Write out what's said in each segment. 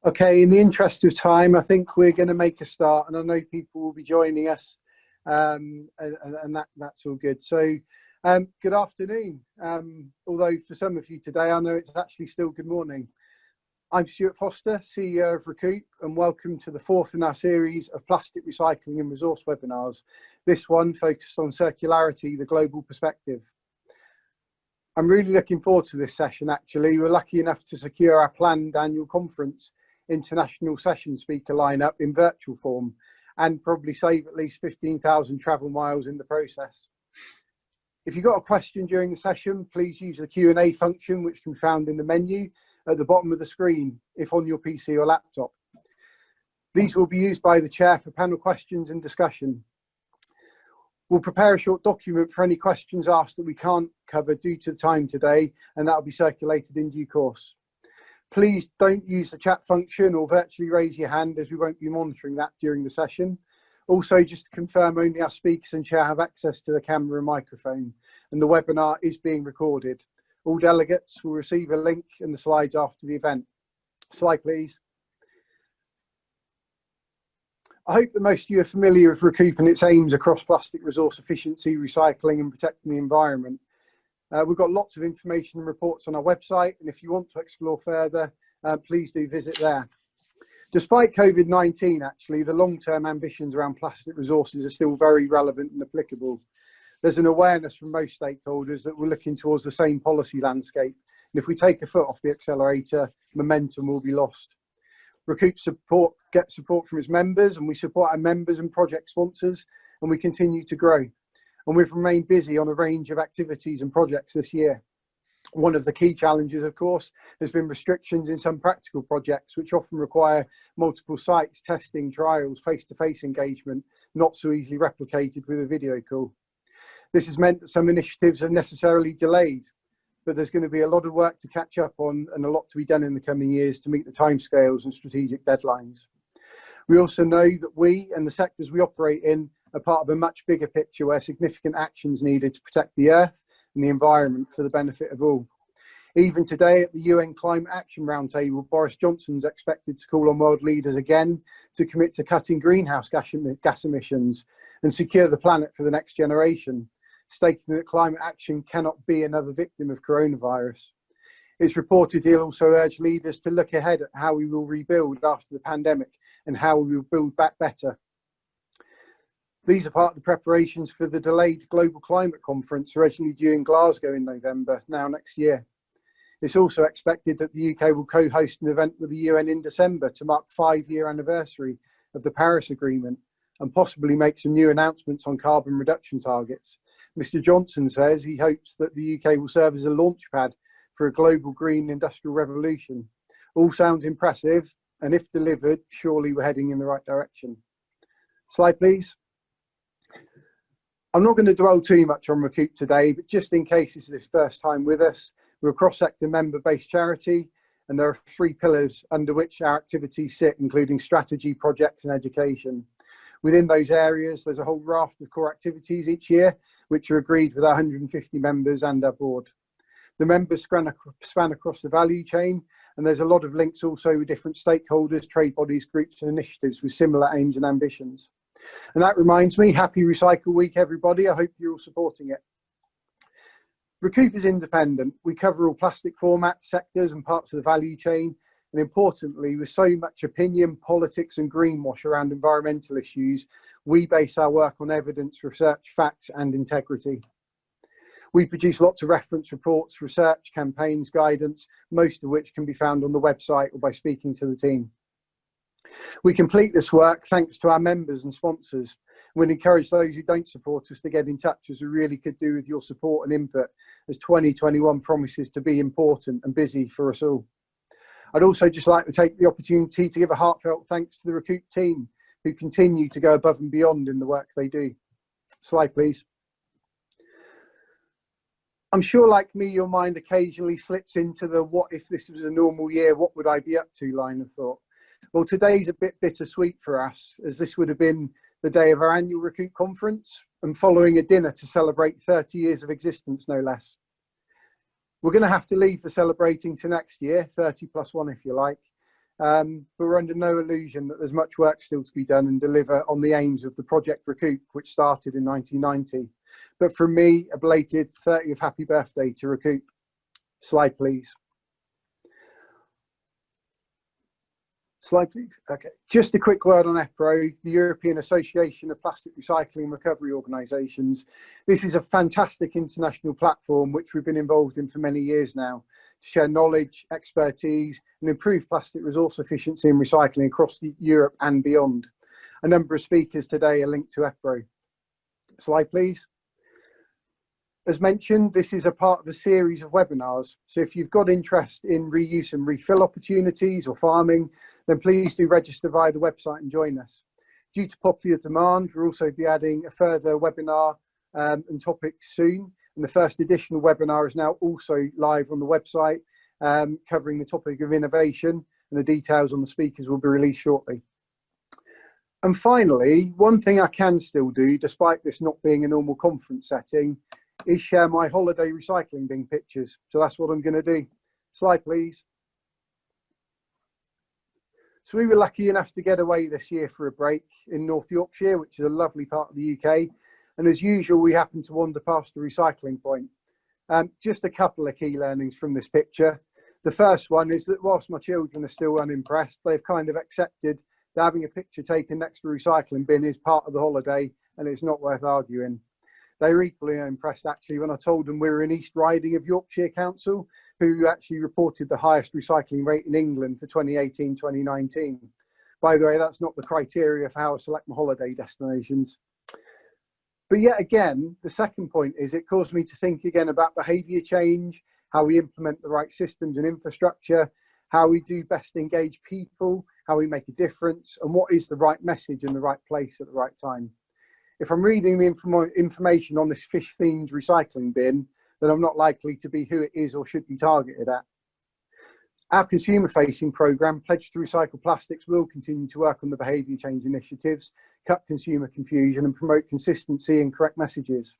Okay, in the interest of time, I think we're going to make a start, and I know people will be joining us, and that's all good. So, good afternoon. Although for some of you today, I know it's actually still good morning. I'm Stuart Foster, CEO of Recoup, and welcome to the fourth in our series of plastic recycling and resource webinars. This one focused on circularity, the global perspective. I'm really looking forward to this session, actually. We're lucky enough to secure our planned annual conference international session speaker lineup in virtual form and probably save at least 15,000 travel miles in the process. If you've got a question during the session, please use the Q&A function, which can be found in the menu at the bottom of the screen, if on your PC or laptop. These will be used by the chair for panel questions and discussion. We'll prepare a short document for any questions asked that we can't cover due to the time today, and that will be circulated in due course. Please don't use the chat function or virtually raise your hand, as we won't be monitoring that during the session. Also, just to confirm, only our speakers and chair have access to the camera and microphone, and the webinar is being recorded. All delegates will receive a link and the slides after the event. Slide, please. I hope that most of you are familiar with Recoup and its aims across plastic resource efficiency, recycling and protecting the environment. We've got lots of information and reports on our website, and if you want to explore further, please do visit there. Despite COVID-19, actually, the long-term ambitions around plastic resources are still very relevant and applicable. There's an awareness from most stakeholders that we're looking towards the same policy landscape, and if we take a foot off the accelerator, momentum will be lost. Recoup gets support from its members, and we support our members and project sponsors, and we continue to grow. And we've remained busy on a range of activities and projects this year. One of the key challenges, of course, has been restrictions in some practical projects, which often require multiple sites, testing, trials, face-to-face engagement, not so easily replicated with a video call. This has meant that some initiatives are necessarily delayed, but there's going to be a lot of work to catch up on and a lot to be done in the coming years to meet the timescales and strategic deadlines. We also know that we and the sectors we operate in are part of a much bigger picture where significant actions needed to protect the earth and the environment for the benefit of all. Even today at the UN Climate Action Roundtable, Boris Johnson's expected to call on world leaders again to commit to cutting greenhouse gas emissions and secure the planet for the next generation, stating that climate action cannot be another victim of coronavirus. It's reported he'll also urge leaders to look ahead at how we will rebuild after the pandemic and how we will build back better. These are part of the preparations for the delayed Global Climate Conference originally due in Glasgow in November, now next year. It's also expected that the UK will co-host an event with the UN in December to mark the 5-year anniversary of the Paris Agreement and possibly make some new announcements on carbon reduction targets. Mr. Johnson says he hopes that the UK will serve as a launchpad for a global green industrial revolution. All sounds impressive, and if delivered, surely we're heading in the right direction. Slide, please. I'm not going to dwell too much on Recoup today, but just in case this is the first time with us, we're a cross-sector member-based charity, and there are 3 pillars under which our activities sit, including strategy, projects and education. Within those areas, there's a whole raft of core activities each year, which are agreed with our 150 members and our board. The members span across the value chain, and there's a lot of links also with different stakeholders, trade bodies, groups and initiatives with similar aims and ambitions. And that reminds me, happy Recycle Week, everybody. I hope you're all supporting it. Recoup is independent. We cover all plastic formats, sectors and parts of the value chain. And importantly, with so much opinion, politics and greenwash around environmental issues, we base our work on evidence, research, facts and integrity. We produce lots of reference reports, research, campaigns, guidance, most of which can be found on the website or by speaking to the team. We complete this work thanks to our members and sponsors. We'd encourage those who don't support us to get in touch, as we really could do with your support and input, as 2021 promises to be important and busy for us all. I'd also just like to take the opportunity to give a heartfelt thanks to the Recoup team, who continue to go above and beyond in the work they do. Slide, please. I'm sure, like me, your mind occasionally slips into the what if this was a normal year, what would I be up to line of thought. Well, today's a bit bittersweet for us, as this would have been the day of our annual Recoup conference and following a dinner to celebrate 30 years of existence, no less. We're going to have to leave the celebrating to next year, 30+1 if you like, but we're under no illusion that there's much work still to be done and deliver on the aims of the Project Recoup, which started in 1990. But from me, a belated 30th happy birthday to Recoup. Slide, please. Slide, please. Okay. Just a quick word on EPRO, the European Association of Plastic Recycling and Recovery Organisations. This is a fantastic international platform which we've been involved in for many years now to share knowledge, expertise and improve plastic resource efficiency and recycling across Europe and beyond. A number of speakers today are linked to EPRO. Slide, please. As mentioned, this is a part of a series of webinars. So if you've got interest in reuse and refill opportunities or farming, then please do register via the website and join us. Due to popular demand, we'll also be adding a further webinar and topics soon. And the first additional webinar is now also live on the website, covering the topic of innovation, and the details on the speakers will be released shortly. And finally, one thing I can still do, despite this not being a normal conference setting, is share my holiday recycling bin pictures. So that's what I'm going to do. Slide, please. So we were lucky enough to get away this year for a break in North Yorkshire, which is a lovely part of the UK. And as usual, we happened to wander past a recycling point. Just a couple of key learnings from this picture. The first one is that whilst my children are still unimpressed, they've kind of accepted that having a picture taken next to a recycling bin is part of the holiday and it's not worth arguing. They were equally impressed actually when I told them we were in East Riding of Yorkshire Council, who actually reported the highest recycling rate in England for 2018-2019. By the way, that's not the criteria for how I select my holiday destinations. But yet again, the second point is it caused me to think again about behaviour change, how we implement the right systems and infrastructure, how we do best engage people, how we make a difference, and what is the right message in the right place at the right time. If I'm reading the information on this fish-themed recycling bin, then I'm not likely to be who it is or should be targeted at. Our consumer-facing programme, Pledge to Recycle Plastics, will continue to work on the behaviour change initiatives, cut consumer confusion and promote consistency and correct messages.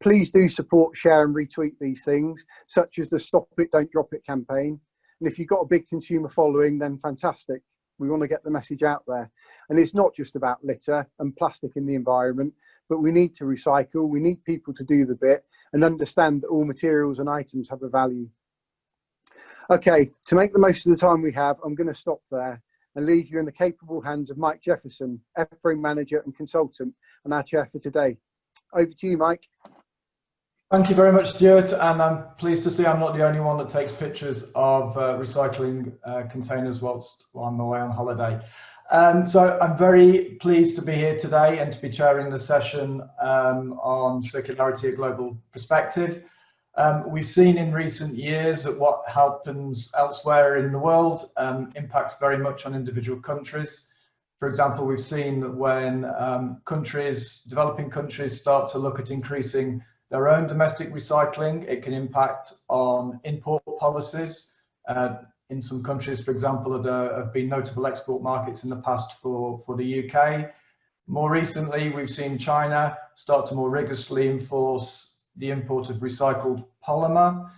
Please do support, share and retweet these things, such as the Stop It, Don't Drop It campaign. And if you've got a big consumer following, then fantastic. We want to get the message out there. And it's not just about litter and plastic in the environment, but we need to recycle, we need people to do the bit and understand that all materials and items have a value. Okay, to make the most of the time we have, I'm going to stop there and leave you in the capable hands of Mike Jefferson, EPRO manager and consultant, and our chair for today. Over to you, Mike. Thank you very much, Stuart, and I'm pleased to see I'm not the only one that takes pictures of recycling containers whilst I'm away on holiday. So I'm very pleased to be here today and to be chairing the session on circularity, a global perspective. We've seen in recent years that what happens elsewhere in the world impacts very much on individual countries. For example, we've seen that when developing countries start to look at increasing their own domestic recycling, it can impact on import policies. In some countries, for example, that have been notable export markets in the past for the UK. More recently, we've seen China start to more rigorously enforce the import of recycled polymer,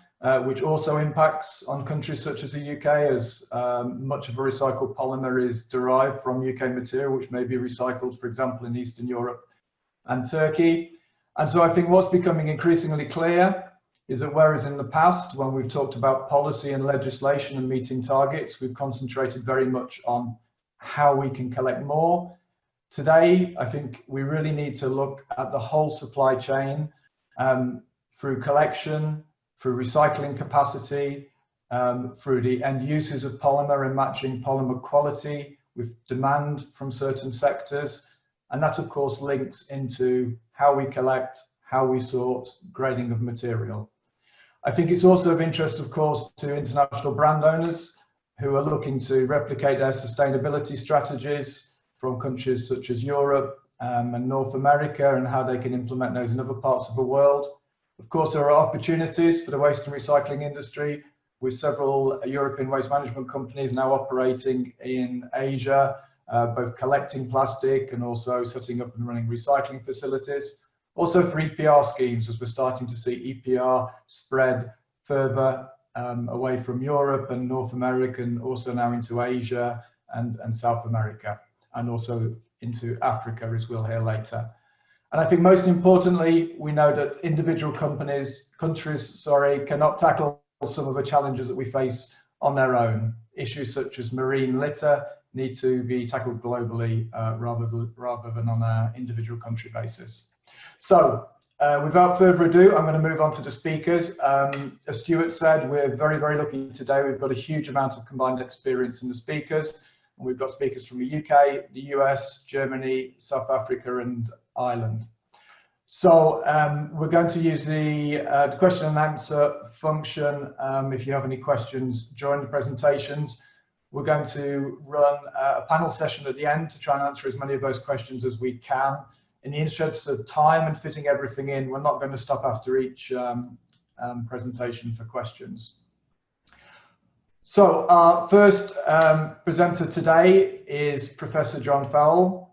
which also impacts on countries such as the UK, as much of a recycled polymer is derived from UK material, which may be recycled, for example, in Eastern Europe and Turkey. And so I think what's becoming increasingly clear is that whereas in the past, when we've talked about policy and legislation and meeting targets, we've concentrated very much on how we can collect more. Today, I think we really need to look at the whole supply chain through collection, through recycling capacity, through the end uses of polymer and matching polymer quality with demand from certain sectors. And that, of course, links into how we collect, how we sort, grading of material. I think it's also of interest, of course, to international brand owners who are looking to replicate their sustainability strategies from countries such as Europe and North America, and how they can implement those in other parts of the world. Of course, there are opportunities for the waste and recycling industry, with several European waste management companies now operating in Asia, both collecting plastic and also setting up and running recycling facilities. Also for EPR schemes, as we're starting to see EPR spread further away from Europe and North America, and also now into Asia and South America, and also into Africa, as we'll hear later. And I think most importantly, we know that individual countries, cannot tackle some of the challenges that we face on their own. Issues such as marine litter need to be tackled globally rather than on an individual country basis. So without further ado, I'm going to move on to the speakers. As Stuart said, we're very, very lucky today. We've got a huge amount of combined experience in the speakers. And we've got speakers from the UK, the US, Germany, South Africa, and Ireland. So we're going to use the question and answer function. If you have any questions during the presentations, we're going to run a panel session at the end to try and answer as many of those questions as we can. In the interest of time and fitting everything in, we're not going to stop after each presentation for questions. So our first presenter today is Professor John Fowler.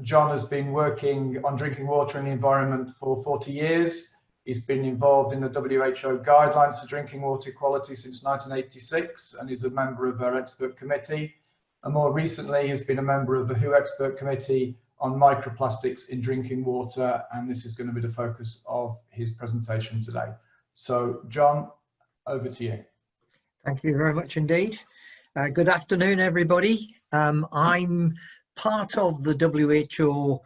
John has been working on drinking water and the environment for 40 years. He's been involved in the WHO guidelines for drinking water quality since 1986, and is a member of our expert committee. And more recently, he's been a member of the WHO expert committee on microplastics in drinking water, and this is going to be the focus of his presentation today. So, John, over to you. Thank you very much indeed. Good afternoon, everybody. I'm part of the WHO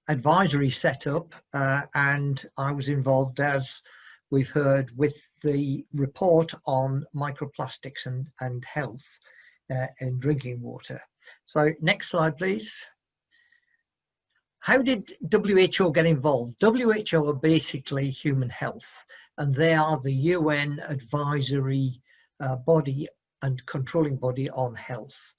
advisory setup, and I was involved, as we've heard, with the report on microplastics and health in drinking water. So next slide, please. How did WHO get involved? WHO are basically human health, and they are the UN advisory body and controlling body on health.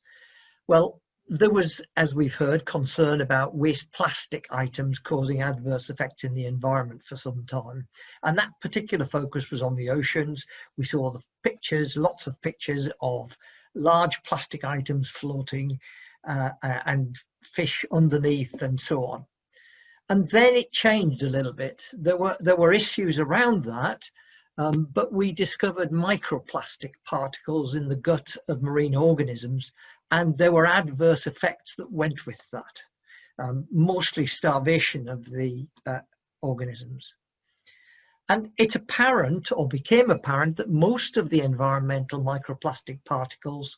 Well, there was, as we've heard, concern about waste plastic items causing adverse effects in the environment for some time. And that particular focus was on the oceans. We saw the pictures, lots of pictures of large plastic items floating and fish underneath and so on. And then it changed a little bit. There were issues around that, but we discovered microplastic particles in the gut of marine organisms, and there were adverse effects that went with that, mostly starvation of the organisms. And it's apparent, or became apparent, that most of the environmental microplastic particles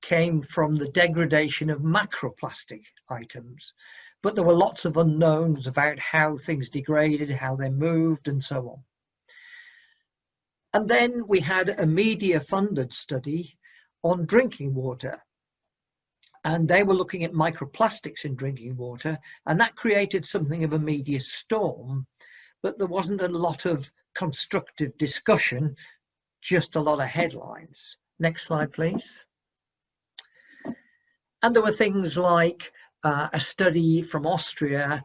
came from the degradation of macroplastic items. But there were lots of unknowns about how things degraded, how they moved, and so on. And then we had a media-funded study on drinking water. And they were looking at microplastics in drinking water, and that created something of a media storm. But there wasn't a lot of constructive discussion, just a lot of headlines. Next slide, please. And there were things like a study from Austria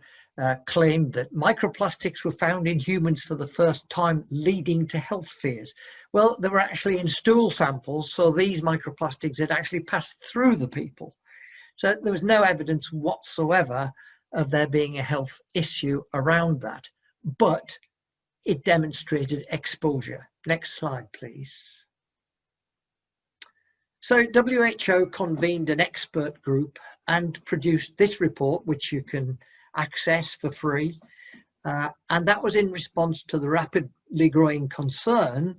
claimed that microplastics were found in humans for the first time, leading to health fears. Well, they were actually in stool samples, so these microplastics had actually passed through the people. So there was no evidence whatsoever of there being a health issue around that, but it demonstrated exposure. Next slide, please. So WHO convened an expert group and produced this report, which you can access for free. And that was in response to the rapidly growing concern,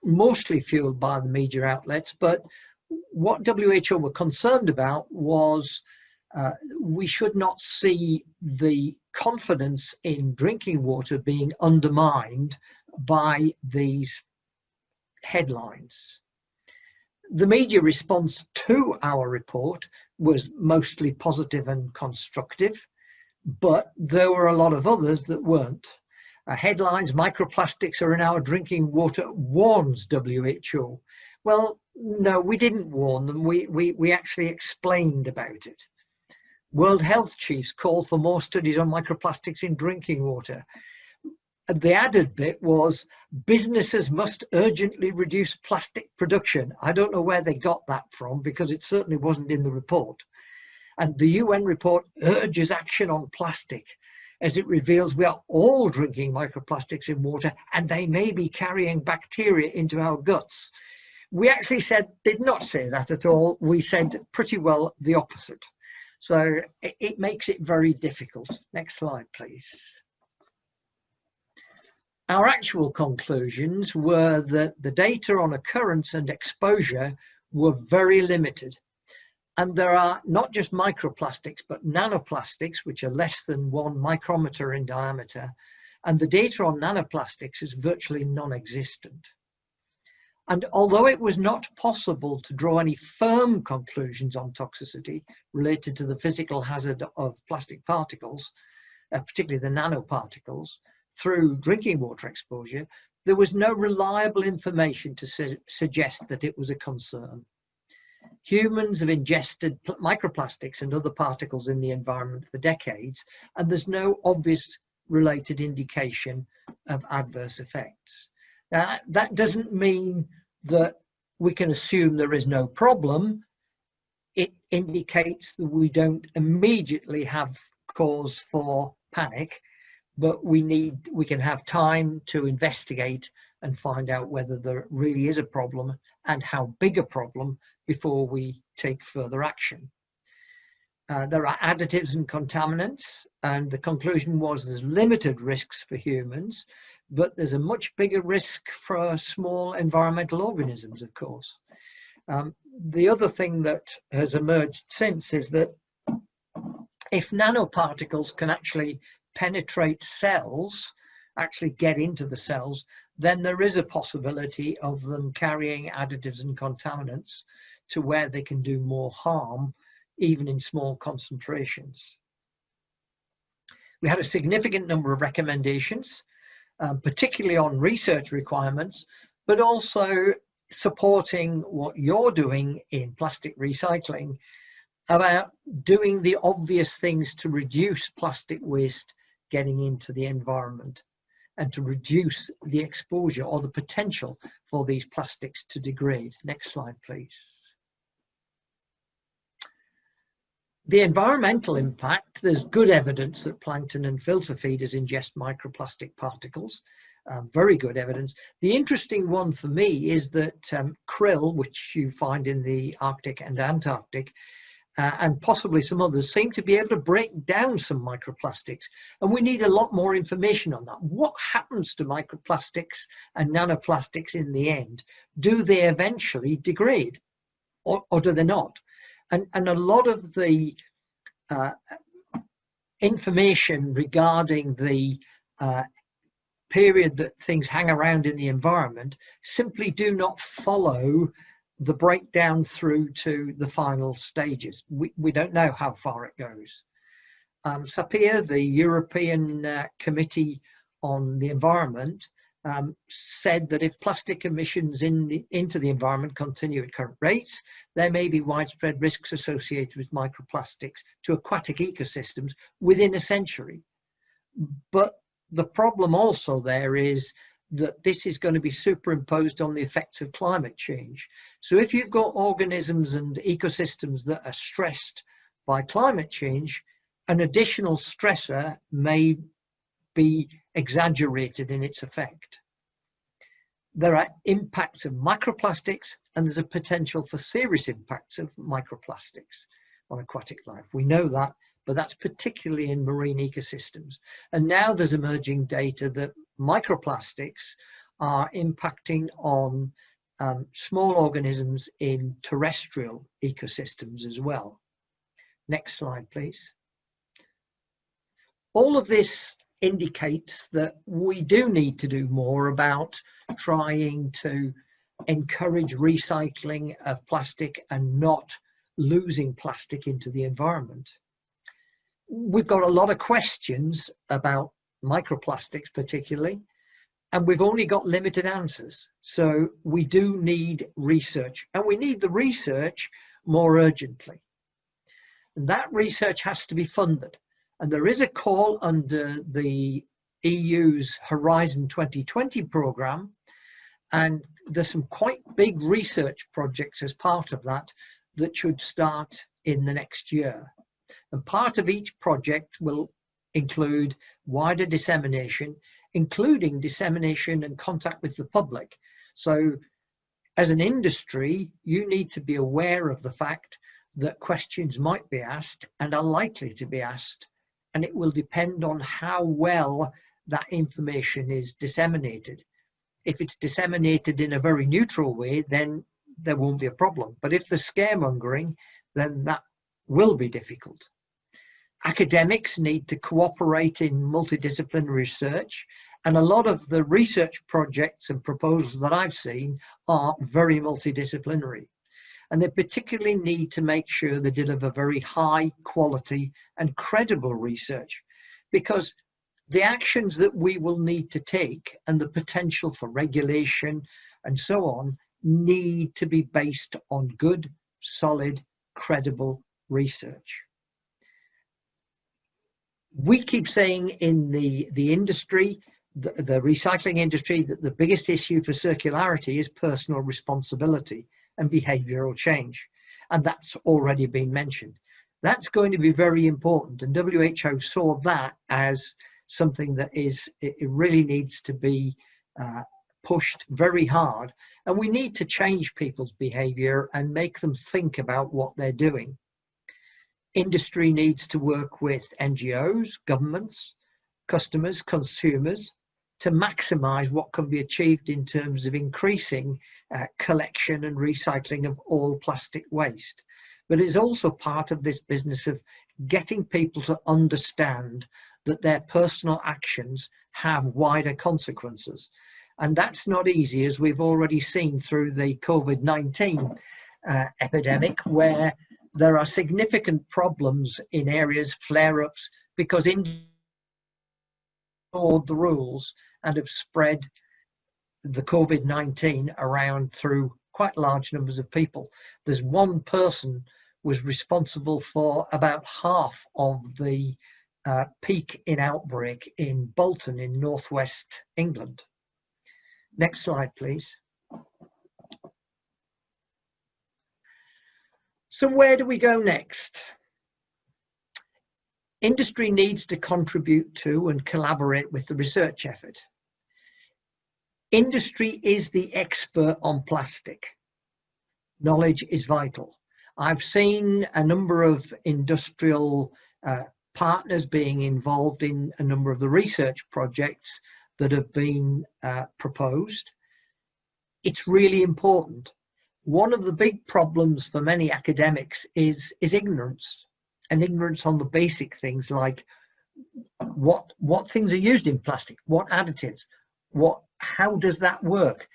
mostly fueled by the media outlets. But what WHO were concerned about was we should not see the confidence in drinking water being undermined by these headlines. The media response to our report was mostly positive and constructive, but there were a lot of others that weren't. Headlines, microplastics are in our drinking water, warns WHO. Well, no, we didn't warn them. We actually explained about it. World Health Chiefs call for more studies on microplastics in drinking water. The added bit was businesses must urgently reduce plastic production. I don't know where they got that from, because it certainly wasn't in the report. And the UN report urges action on plastic. as it reveals we are all drinking microplastics in water, and they may be carrying bacteria into our guts. We actually did not say that at all. We said pretty well the opposite. So it makes it very difficult. Next slide, please. Our actual conclusions were that the data on occurrence and exposure were very limited. And there are not just microplastics, but nanoplastics, which are less than 1 micrometer in diameter. And the data on nanoplastics is virtually non-existent. And although it was not possible to draw any firm conclusions on toxicity related to the physical hazard of plastic particles, particularly the nanoparticles, through drinking water exposure, there was no reliable information to suggest that it was a concern. Humans have ingested microplastics and other particles in the environment for decades, and there's no obvious related indication of adverse effects. Now, that doesn't mean that we can assume there is no problem. It indicates that we don't immediately have cause for panic, but we can have time to investigate and find out whether there really is a problem and how big a problem before we take further action. There are additives and contaminants, and the conclusion was there's limited risks for humans, but there's a much bigger risk for small environmental organisms, of course. The other thing that has emerged since is that if nanoparticles can actually penetrate cells, actually get into the cells, then there is a possibility of them carrying additives and contaminants to where they can do more harm, even in small concentrations. We had a significant number of recommendations, particularly on research requirements, but also supporting what you're doing in plastic recycling about doing the obvious things to reduce plastic waste getting into the environment and to reduce the exposure or the potential for these plastics to degrade. Next slide, please. The environmental impact, there's good evidence that plankton and filter feeders ingest microplastic particles, very good evidence. The interesting one for me is that krill, which you find in the Arctic and Antarctic, and possibly some others, seem to be able to break down some microplastics. And we need a lot more information on that. What happens to microplastics and nanoplastics in the end? Do they eventually degrade or do they not? And a lot of the information regarding the period that things hang around in the environment simply do not follow the breakdown through to the final stages. We don't know how far it goes. SAPIR, the European Committee on the Environment, said that if plastic emissions into the environment continue at current rates, there may be widespread risks associated with microplastics to aquatic ecosystems within a century. But the problem also there is that this is going to be superimposed on the effects of climate change. So if you've got organisms and ecosystems that are stressed by climate change, an additional stressor may be exaggerated in its effect. There are impacts of microplastics, and there's a potential for serious impacts of microplastics on aquatic life. We know that, but that's particularly in marine ecosystems. And now there's emerging data that microplastics are impacting on small organisms in terrestrial ecosystems as well. Next slide, please. All of this indicates that we do need to do more about trying to encourage recycling of plastic and not losing plastic into the environment. We've got a lot of questions about microplastics particularly, and we've only got limited answers. So we do need research, and we need the research more urgently. And that research has to be funded. And there is a call under the EU's Horizon 2020 programme, and there's some quite big research projects as part of that that should start in the next year. And part of each project will include wider dissemination, including dissemination and contact with the public. So as an industry, you need to be aware of the fact that questions might be asked and are likely to be asked, and it will depend on how well that information is disseminated. If it's disseminated in a very neutral way, then there won't be a problem. But if there's scaremongering, then that will be difficult. Academics need to cooperate in multidisciplinary research, and a lot of the research projects and proposals that I've seen are very multidisciplinary. And they particularly need to make sure they deliver very high quality and credible research, because the actions that we will need to take and the potential for regulation and so on need to be based on good, solid, credible research. We keep saying in the industry, the recycling industry, that the biggest issue for circularity is personal responsibility and behavioural change. And that's already been mentioned. That's going to be very important. And WHO saw that as something that it really needs to be pushed very hard. And we need to change people's behaviour and make them think about what they're doing. Industry needs to work with NGOs, governments, customers, consumers, to maximise what can be achieved in terms of increasing collection and recycling of all plastic waste. But it's also part of this business of getting people to understand that their personal actions have wider consequences. And that's not easy, as we've already seen through the COVID-19 epidemic, where there are significant problems in areas, flare-ups, because ignored the rules and have spread the COVID-19 around through quite large numbers of people. There's one person was responsible for about half of the peak in outbreak in Bolton in northwest England. Next slide, please. So where do we go next? Industry needs to contribute to and collaborate with the research effort. Industry is the expert on plastic. Knowledge is vital. I've seen a number of industrial partners being involved in a number of the research projects that have been proposed. It's really important. One of the big problems for many academics is ignorance, and ignorance on the basic things like what things are used in plastic, what additives, how does that work?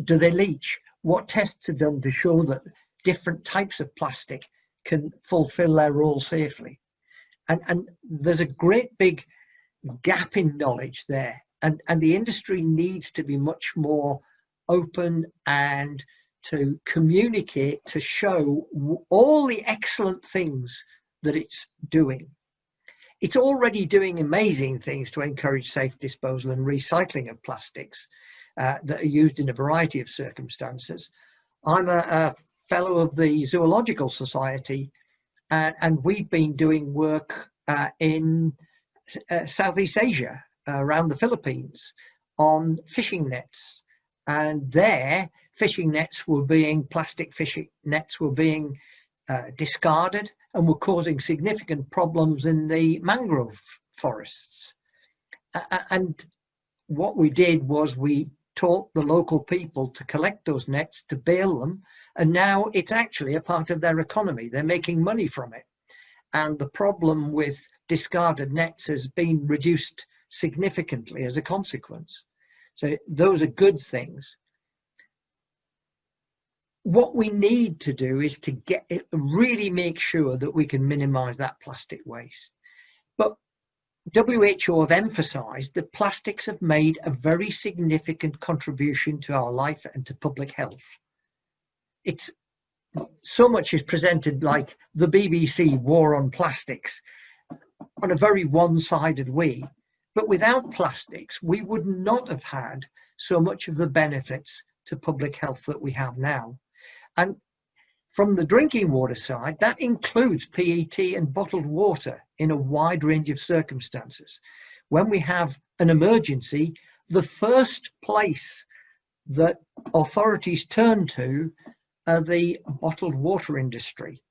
Do they leach? What tests are done to show that different types of plastic can fulfill their role safely? And there's a great big gap in knowledge there. And the industry needs to be much more open and to communicate, to show all the excellent things that it's doing. It's already doing amazing things to encourage safe disposal and recycling of plastics that are used in a variety of circumstances. I'm a fellow of the Zoological Society, and we've been doing work in Southeast Asia, around the Philippines, on fishing nets. And there, plastic fishing nets were being discarded and were causing significant problems in the mangrove forests. And what we did was we taught the local people to collect those nets, to bail them, and now it's actually a part of their economy. They're making money from it. And the problem with discarded nets has been reduced significantly as a consequence. So those are good things. What we need to do is to really make sure that we can minimize that plastic waste. But WHO have emphasized that plastics have made a very significant contribution to our life and to public health. It's so much is presented like the BBC war on plastics on a very one-sided way. But without plastics, we would not have had so much of the benefits to public health that we have now. And From the drinking water side, that includes PET and bottled water in a wide range of circumstances. When we have an emergency, the first place that authorities turn to are the bottled water industry,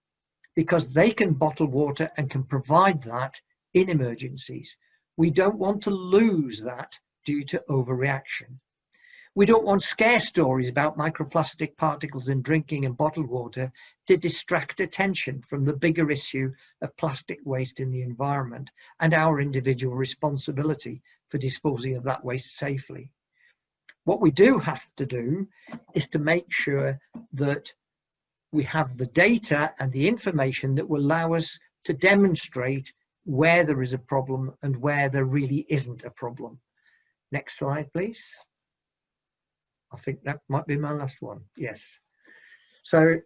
because they can bottle water and can provide that in emergencies. We don't want to lose that due to overreaction. We don't want scare stories about microplastic particles in drinking and bottled water to distract attention from the bigger issue of plastic waste in the environment and our individual responsibility for disposing of that waste safely. What we do have to do is to make sure that we have the data and the information that will allow us to demonstrate where there is a problem and where there really isn't a problem. Next slide, please. I think that might be my last one. Yes. So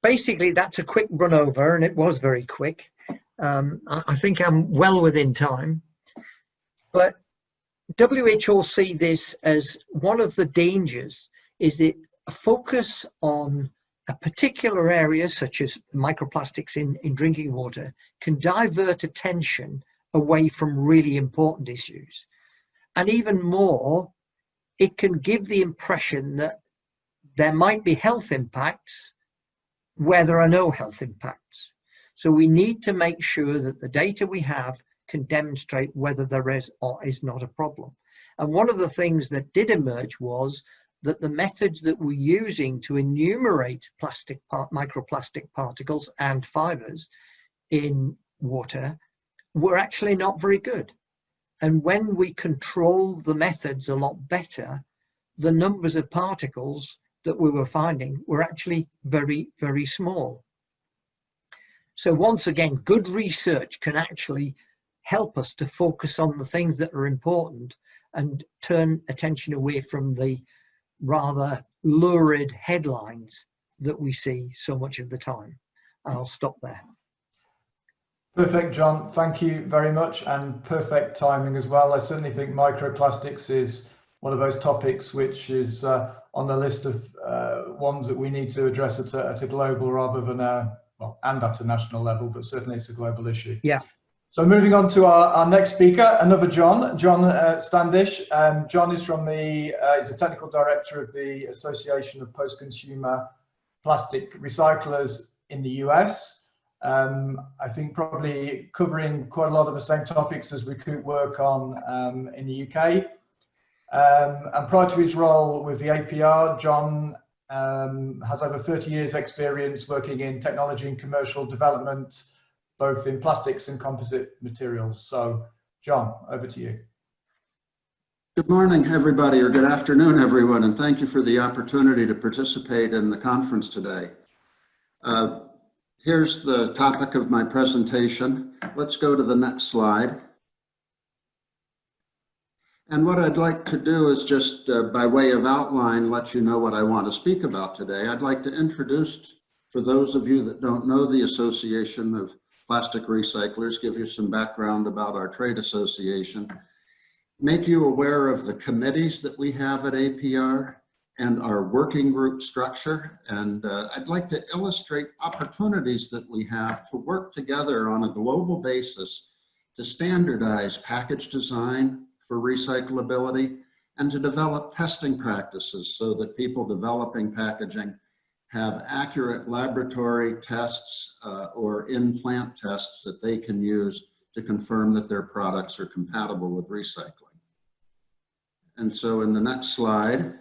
basically, that's a quick run over, and it was very quick. I think I'm well within time. But WHO see this as one of the dangers, is that a focus on a particular area, such as microplastics in drinking water, can divert attention away from really important issues. And even more, it can give the impression that there might be health impacts where there are no health impacts. So we need to make sure that the data we have can demonstrate whether there is or is not a problem. And one of the things that did emerge was that the methods that we're using to enumerate microplastic particles and fibers in water were actually not very good. And when we control the methods a lot better, the numbers of particles that we were finding were actually very, very small. So once again, good research can actually help us to focus on the things that are important and turn attention away from the rather lurid headlines that we see so much of the time. I'll stop there. Perfect, John. Thank you very much, and perfect timing as well. I certainly think microplastics is one of those topics which is on the list of ones that we need to address at a global rather than and at a national level, but certainly it's a global issue. Yeah. So moving on to our next speaker, another John Standish. John is from he's a technical director of the Association of Post-Consumer Plastic Recyclers in the US. I think probably covering quite a lot of the same topics as we could work on in the UK. And prior to his role with the APR, John has over 30 years experience working in technology and commercial development, both in plastics and composite materials. So John, over to you. Good morning, everybody, or good afternoon, everyone, and thank you for the opportunity to participate in the conference today. Here's the topic of my presentation. Let's go to the next slide. And what I'd like to do is just by way of outline, let you know what I want to speak about today. I'd like to introduce, for those of you that don't know the Association of Plastic Recyclers, give you some background about our trade association, make you aware of the committees that we have at APR and our working group structure. And I'd like to illustrate opportunities that we have to work together on a global basis to standardize package design for recyclability and to develop testing practices so that people developing packaging have accurate laboratory tests or in-plant tests that they can use to confirm that their products are compatible with recycling. And so in the next slide,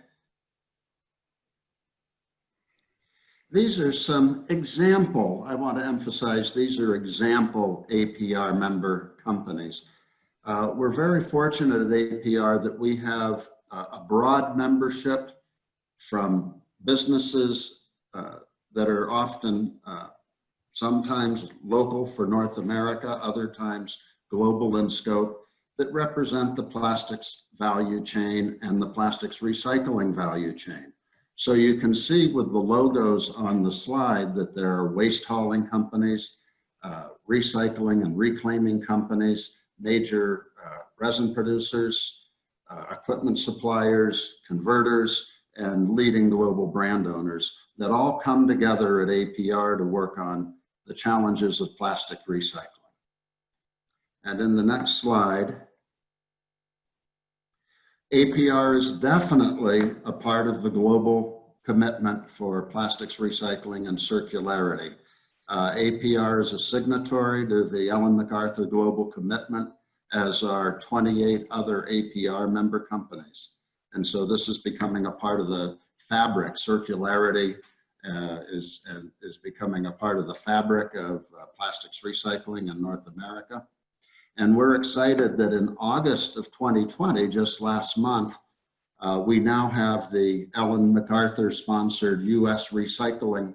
these are some example, I want to emphasize, these are example APR member companies. We're very fortunate at APR that we have a broad membership from businesses that are often sometimes local for North America, other times global in scope, that represent the plastics value chain and the plastics recycling value chain. So you can see with the logos on the slide that there are waste hauling companies, recycling and reclaiming companies, major resin producers, equipment suppliers, converters, and leading global brand owners, that all come together at APR to work on the challenges of plastic recycling. And in the next slide, APR is definitely a part of the global commitment for plastics recycling and circularity. APR is a signatory to the Ellen MacArthur Global Commitment, as are 28 other APR member companies. And so this is becoming a part of the fabric. Circularity is becoming a part of the fabric of plastics recycling in North America. And we're excited that in August of 2020, just last month, we now have the Ellen MacArthur sponsored US Recycling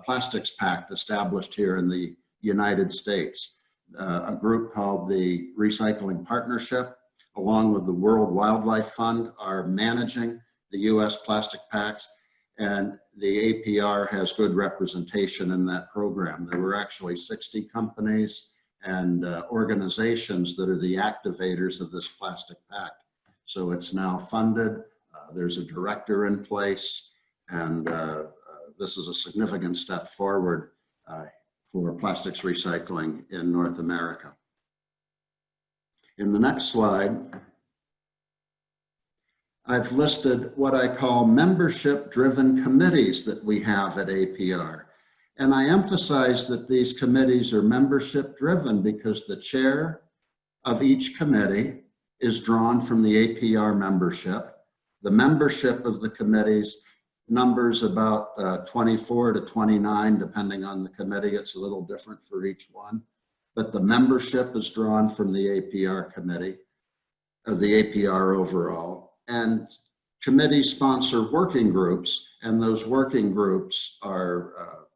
Plastics Pact established here in the United States. A group called the Recycling Partnership, along with the World Wildlife Fund, are managing the US Plastic Pacts, and the APR has good representation in that program. There were actually 60 companies and organizations that are the activators of this plastic pact. So it's now funded, there's a director in place, and this is a significant step forward for plastics recycling in North America. In the next slide, I've listed what I call membership-driven committees that we have at APR. And I emphasize that these committees are membership-driven because the chair of each committee is drawn from the APR membership. The membership of the committees numbers about 24 to 29, depending on the committee. It's a little different for each one. But the membership is drawn from the APR committee, or the APR overall. And committees sponsor working groups, and those working groups are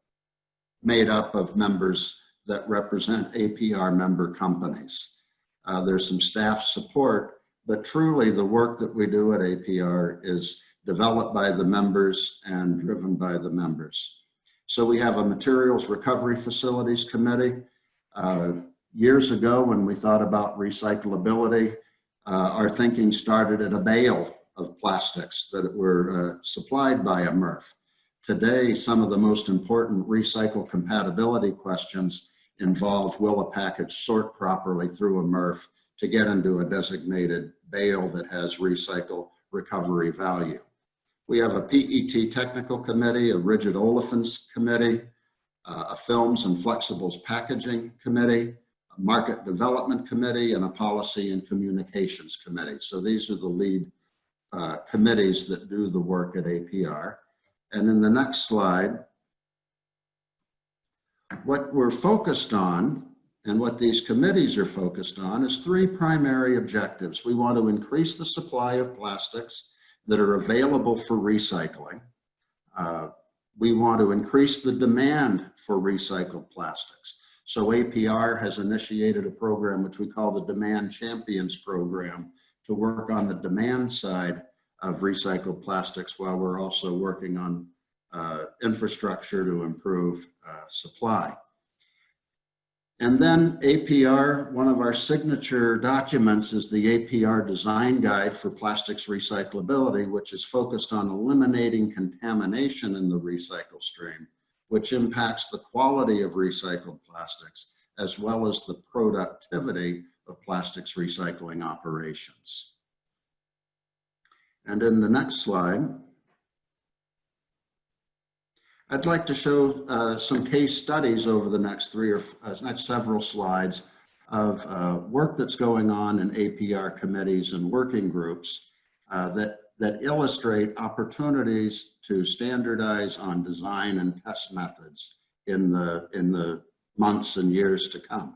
made up of members that represent APR member companies. There's some staff support, but truly the work that we do at APR is developed by the members and driven by the members. So we have a Materials Recovery Facilities Committee. Years ago, when we thought about recyclability, our thinking started at a bale of plastics that were supplied by a MRF. Today, some of the most important recycle compatibility questions involve, will a package sort properly through a MRF to get into a designated bale that has recycle recovery value. We have a PET technical committee, a rigid olefins committee, a films and flexibles packaging committee, a market development committee, and a policy and communications committee. So these are the lead committees that do the work at APR. And in the next slide, what we're focused on and what these committees are focused on is three primary objectives. We want to increase the supply of plastics that are available for recycling. We want to increase the demand for recycled plastics. So APR has initiated a program which we call the Demand Champions Program to work on the demand side of recycled plastics while we're also working on infrastructure to improve supply. And then APR, one of our signature documents is the APR Design Guide for Plastics Recyclability, which is focused on eliminating contamination in the recycle stream, which impacts the quality of recycled plastics, as well as the productivity of plastics recycling operations. And in the next slide, I'd like to show some case studies over the next next several slides of work that's going on in APR committees and working groups that illustrate opportunities to standardize on design and test methods in the months and years to come.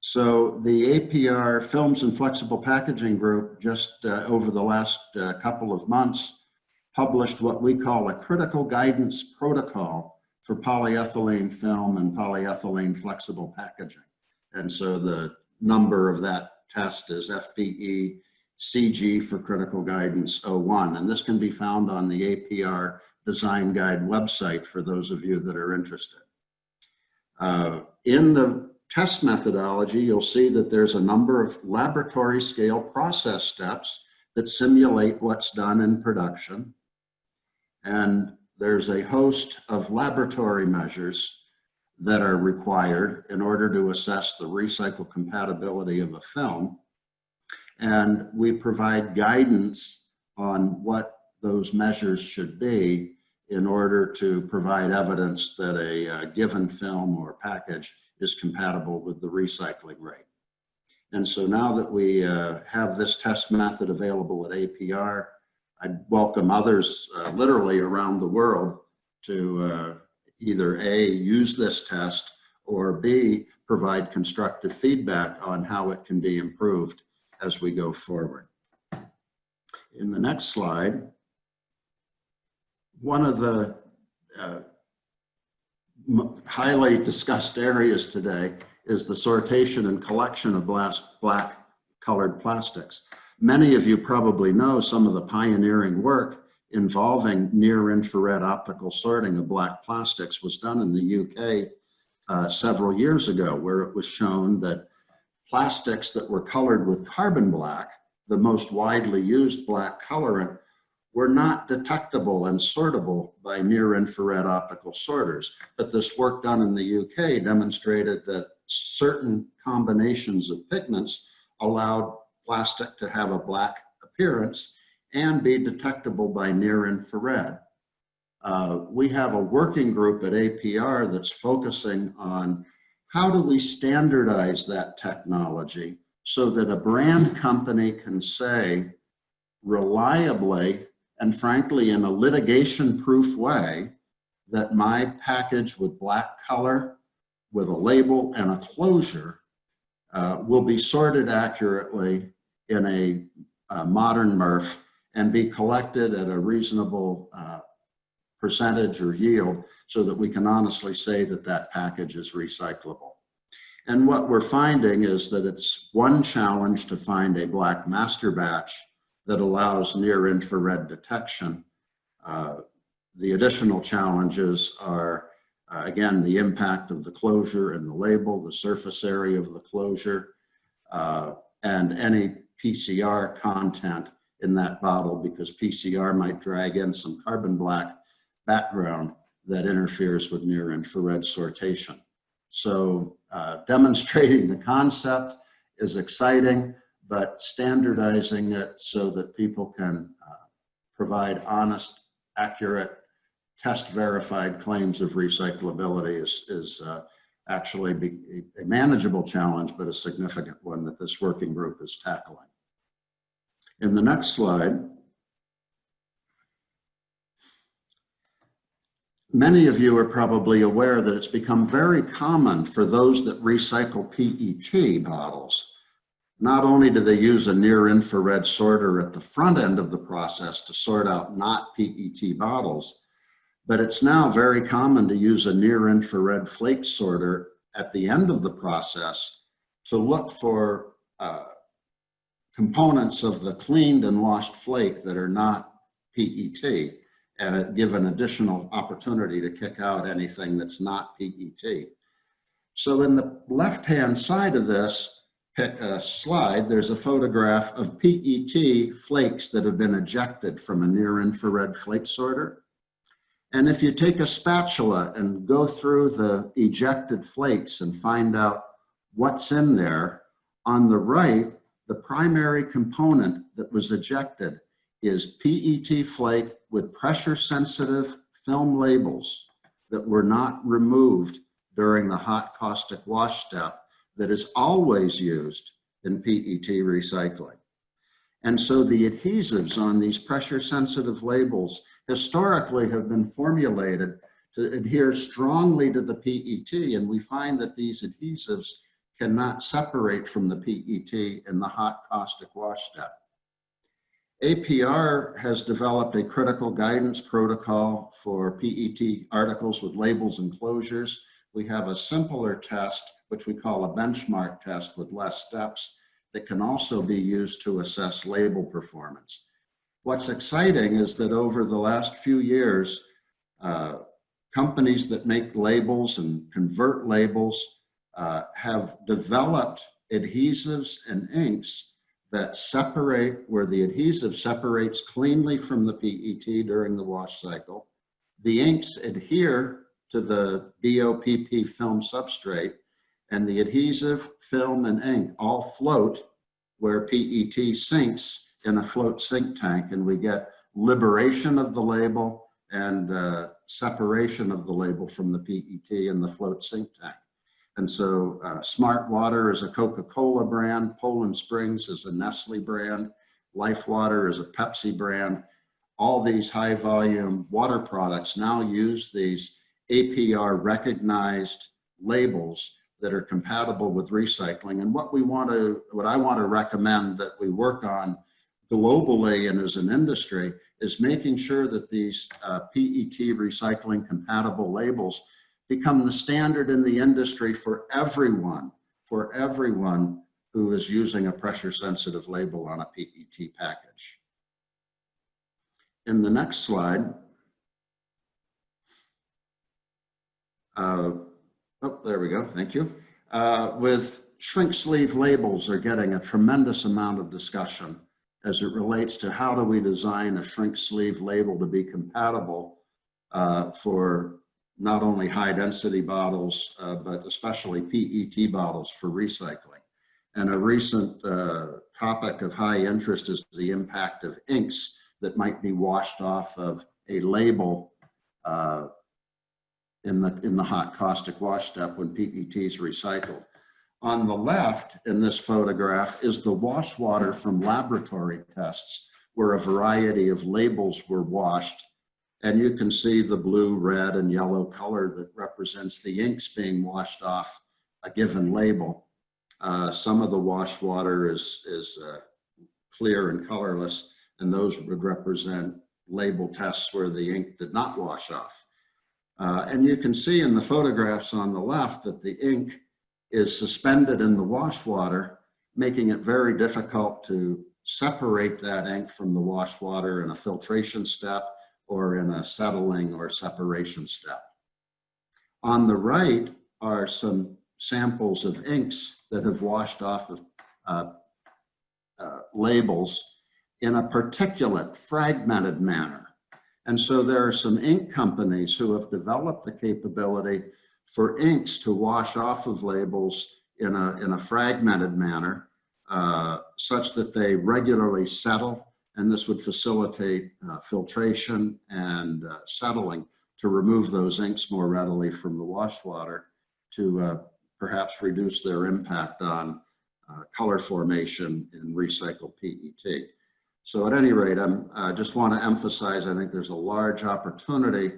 So the APR Films and Flexible Packaging Group just over the last couple of months published what we call a critical guidance protocol for polyethylene film and polyethylene flexible packaging. And so the number of that test is FPE CG for critical guidance 01. And this can be found on the APR Design Guide website for those of you that are interested. In the test methodology, you'll see that there's a number of laboratory scale process steps that simulate what's done in production. And there's a host of laboratory measures that are required in order to assess the recycle compatibility of a film. And we provide guidance on what those measures should be in order to provide evidence that a given film or package is compatible with the recycling rate. And so now that we have this test method available at APR, I'd welcome others literally around the world to either A, use this test, or B, provide constructive feedback on how it can be improved as we go forward. In the next slide, one of the highly discussed areas today is the sortation and collection of black colored plastics. Many of you probably know some of the pioneering work involving near-infrared optical sorting of black plastics was done in the UK several years ago, where it was shown that plastics that were colored with carbon black, the most widely used black colorant, were not detectable and sortable by near-infrared optical sorters. But this work done in the UK demonstrated that certain combinations of pigments allowed plastic to have a black appearance and be detectable by near-infrared. We have a working group at APR that's focusing on how do we standardize that technology so that a brand company can say reliably and frankly in a litigation-proof way that my package with black color, with a label and a closure will be sorted accurately in a modern MRF and be collected at a reasonable percentage or yield so that we can honestly say that that package is recyclable. And what we're finding is that it's one challenge to find a black master batch that allows near-infrared detection. The additional challenges are, again, the impact of the closure and the label, the surface area of the closure, and any PCR content in that bottle, because PCR might drag in some carbon black background that interferes with near-infrared sortation. So demonstrating the concept is exciting, but standardizing it so that people can provide honest, accurate, test-verified claims of recyclability is actually a manageable challenge, but a significant one that this working group is tackling. In the next slide, many of you are probably aware that it's become very common for those that recycle PET bottles. Not only do they use a near-infrared sorter at the front end of the process to sort out not PET bottles, but it's now very common to use a near-infrared flake sorter at the end of the process to look for components of the cleaned and washed flake that are not PET, and give an additional opportunity to kick out anything that's not PET. So in the left-hand side of this slide, there's a photograph of PET flakes that have been ejected from a near-infrared flake sorter. And if you take a spatula and go through the ejected flakes and find out what's in there, on the right, the primary component that was ejected is PET flake with pressure-sensitive film labels that were not removed during the hot caustic wash step that is always used in PET recycling. And so the adhesives on these pressure-sensitive labels historically have been formulated to adhere strongly to the PET, and we find that these adhesives cannot separate from the PET in the hot caustic wash step. APR has developed a critical guidance protocol for PET articles with labels and closures. We have a simpler test, which we call a benchmark test with less steps, that can also be used to assess label performance. What's exciting is that over the last few years, companies that make labels and convert labels have developed adhesives and inks that separate, where the adhesive separates cleanly from the PET during the wash cycle. the inks adhere to the BOPP film substrate, and the adhesive, film, and ink all float where PET sinks in a float sink tank, and we get liberation of the label and separation of the label from the PET in the float sink tank. And so Smart Water is a Coca-Cola brand, Poland Springs is a Nestle brand, Life Water is a Pepsi brand. All these high volume water products now use these APR recognized labels that are compatible with recycling. And what I want to recommend that we work on globally and as an industry is making sure that these PET recycling compatible labels become the standard in the industry for everyone who is using a pressure sensitive label on a PET package. In the next slide, oh, there we go, thank you. With shrink sleeve labels are getting a tremendous amount of discussion as it relates to how do we design a shrink sleeve label to be compatible for not only high density bottles, but especially PET bottles for recycling. And a recent topic of high interest is the impact of inks that might be washed off of a label in the hot caustic wash step when PET is recycled. On the left in this photograph is the wash water from laboratory tests where a variety of labels were washed. And you can see the blue, red, and yellow color that represents the inks being washed off a given label. Some of the wash water is clear and colorless, and those would represent label tests where the ink did not wash off. And you can see in the photographs on the left that the ink is suspended in the wash water, making it very difficult to separate that ink from the wash water in a filtration step or in a settling or separation step. On the right are some samples of inks that have washed off of labels in a particulate, fragmented manner. And so there are some ink companies who have developed the capability for inks to wash off of labels in a fragmented manner, such that they regularly settle, and this would facilitate filtration and settling to remove those inks more readily from the wash water to perhaps reduce their impact on color formation in recycled PET. So at any rate, I just want to emphasize, I think there's a large opportunity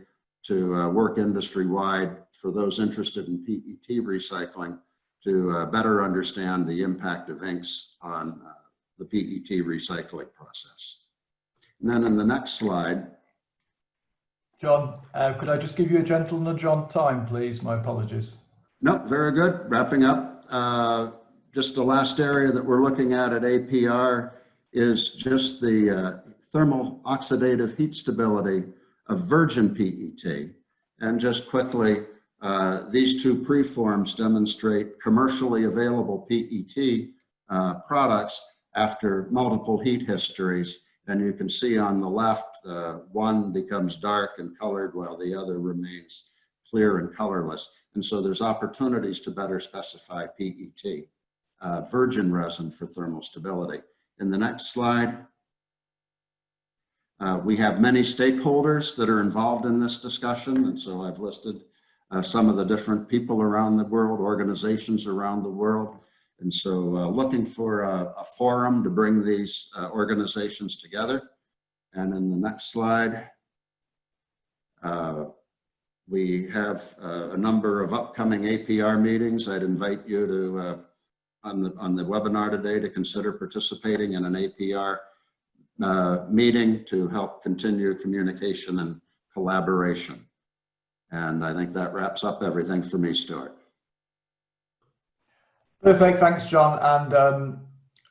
to work industry-wide for those interested in PET recycling to better understand the impact of inks on the PET recycling process. And then in the next slide. John, could I just give you a gentle nudge on time, please? My apologies. No, very good. Wrapping up. Just the last area that we're looking at APR is just the thermal oxidative heat stability of virgin PET. And just quickly, these two preforms demonstrate commercially available PET products after multiple heat histories. And you can see on the left, one becomes dark and colored while the other remains clear and colorless. And so there's opportunities to better specify PET, virgin resin for thermal stability. In the next slide, we have many stakeholders that are involved in this discussion. And so I've listed some of the different people around the world, organizations around the world. And so looking for a forum to bring these organizations together. And in the next slide, we have a number of upcoming APR meetings. I'd invite you to, on the webinar today, to consider participating in an APR meeting to help continue communication and collaboration. And I think that wraps up everything for me, Stuart. Perfect, thanks, John, and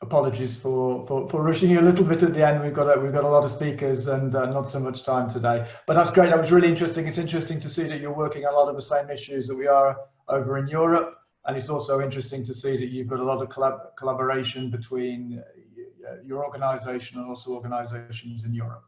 apologies for rushing you a little bit at the end. We've got a lot of speakers and not so much time today, but that's great. That was really interesting. It's interesting to see that you're working on a lot of the same issues that we are over in Europe, and it's also interesting to see that you've got a lot of collaboration between your organisation and also organisations in Europe.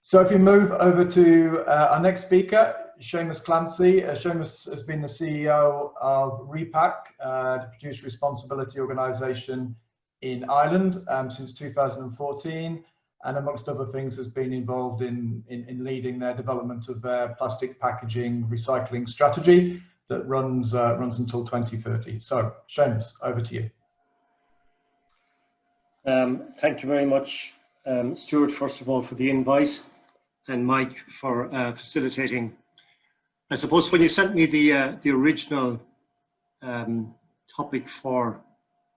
So if you move over to our next speaker, Seamus Clancy. Seamus has been the CEO of Repack, the Producer Responsibility Organisation in Ireland since 2014, and amongst other things has been involved in leading their development of their plastic packaging recycling strategy that runs until 2030. So Seamus, over to you. Thank you very much, Stuart, first of all, for the invite, and Mike for facilitating. I suppose when you sent me the original topic for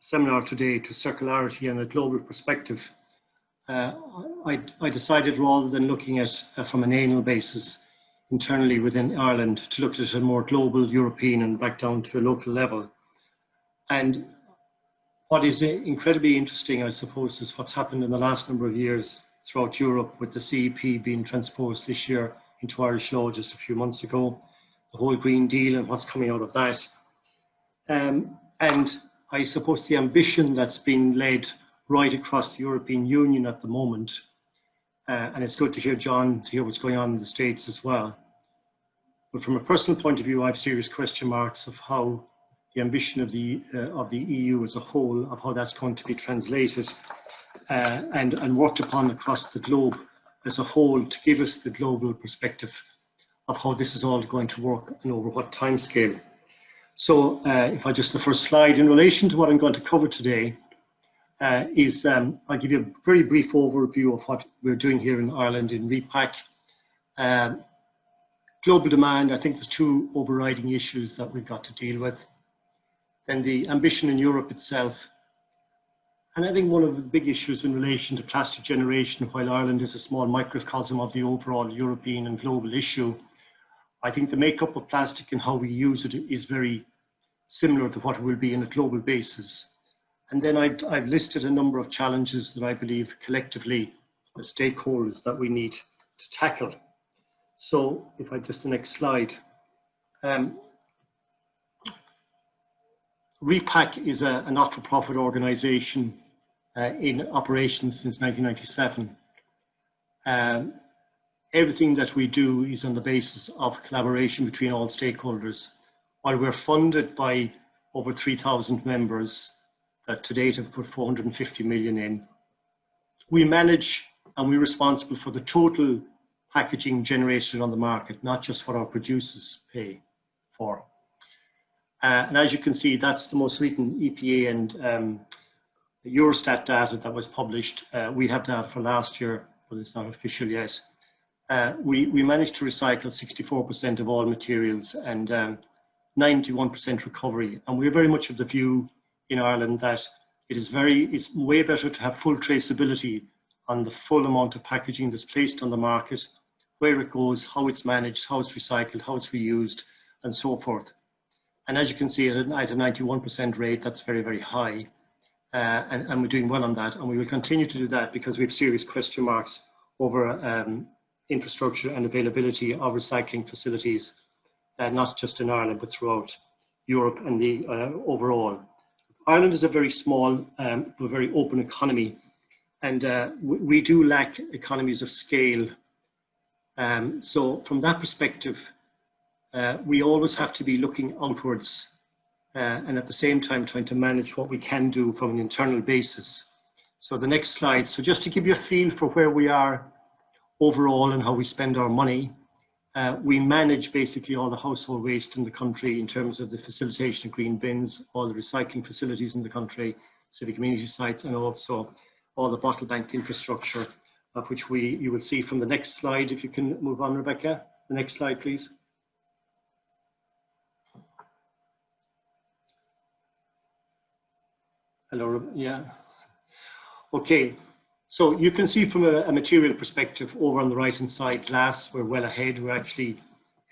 seminar today, to circularity and a global perspective, I decided, rather than looking at from an annual basis internally within Ireland, to look at it at a more global, European, and back down to a local level. And what is incredibly interesting, I suppose, is what's happened in the last number of years throughout Europe, with the CEP being transposed this year into Irish law just a few months ago, the whole Green Deal and what's coming out of that. And I suppose the ambition that's being led right across the European Union at the moment, and it's good to hear John, to hear what's going on in the States as well. But from a personal point of view, I have serious question marks of how the ambition of the EU as a whole, of how that's going to be translated and worked upon across the globe as a whole, to give us the global perspective of how this is all going to work and over what time scale. So if I just, the first slide in relation to what I'm going to cover today is I'll give you a very brief overview of what we're doing here in Ireland in Repack. Global demand, I think there's two overriding issues that we've got to deal with. Then the ambition in Europe itself. And I think one of the big issues in relation to plastic generation, while Ireland is a small microcosm of the overall European and global issue, I think the makeup of plastic and how we use it is very similar to what it will be on a global basis. And then I've listed a number of challenges that I believe collectively as stakeholders that we need to tackle. So if I just, the next slide. Repack is a not-for-profit organisation in operation since 1997. Everything that we do is on the basis of collaboration between all stakeholders. While we're funded by over 3,000 members that to date have put 450 million in, we manage and we're responsible for the total packaging generated on the market, not just what our producers pay for. And as you can see, that's the most recent EPA and Eurostat data that was published. We have data for last year, but it's not official yet. We managed to recycle 64% of all materials and 91% recovery. And we're very much of the view in Ireland that it's way better to have full traceability on the full amount of packaging that's placed on the market, where it goes, how it's managed, how it's recycled, how it's reused, and so forth. And as you can see, at a 91% rate, that's very, very high. And we're doing well on that. And we will continue to do that because we have serious question marks over infrastructure and availability of recycling facilities, not just in Ireland, but throughout Europe and the overall. Ireland is a very small, but very open economy. And we do lack economies of scale. So from that perspective, we always have to be looking outwards and at the same time trying to manage what we can do from an internal basis. So the next slide. So just to give you a feel for where we are overall and how we spend our money, we manage basically all the household waste in the country in terms of the facilitation of green bins, all the recycling facilities in the country, civic community sites, and also all the bottle bank infrastructure, of which you will see from the next slide. If you can move on, Rebecca. The next slide, please. Hello, yeah. Okay, so you can see from a material perspective over on the right-hand side, glass, we're well ahead. We're actually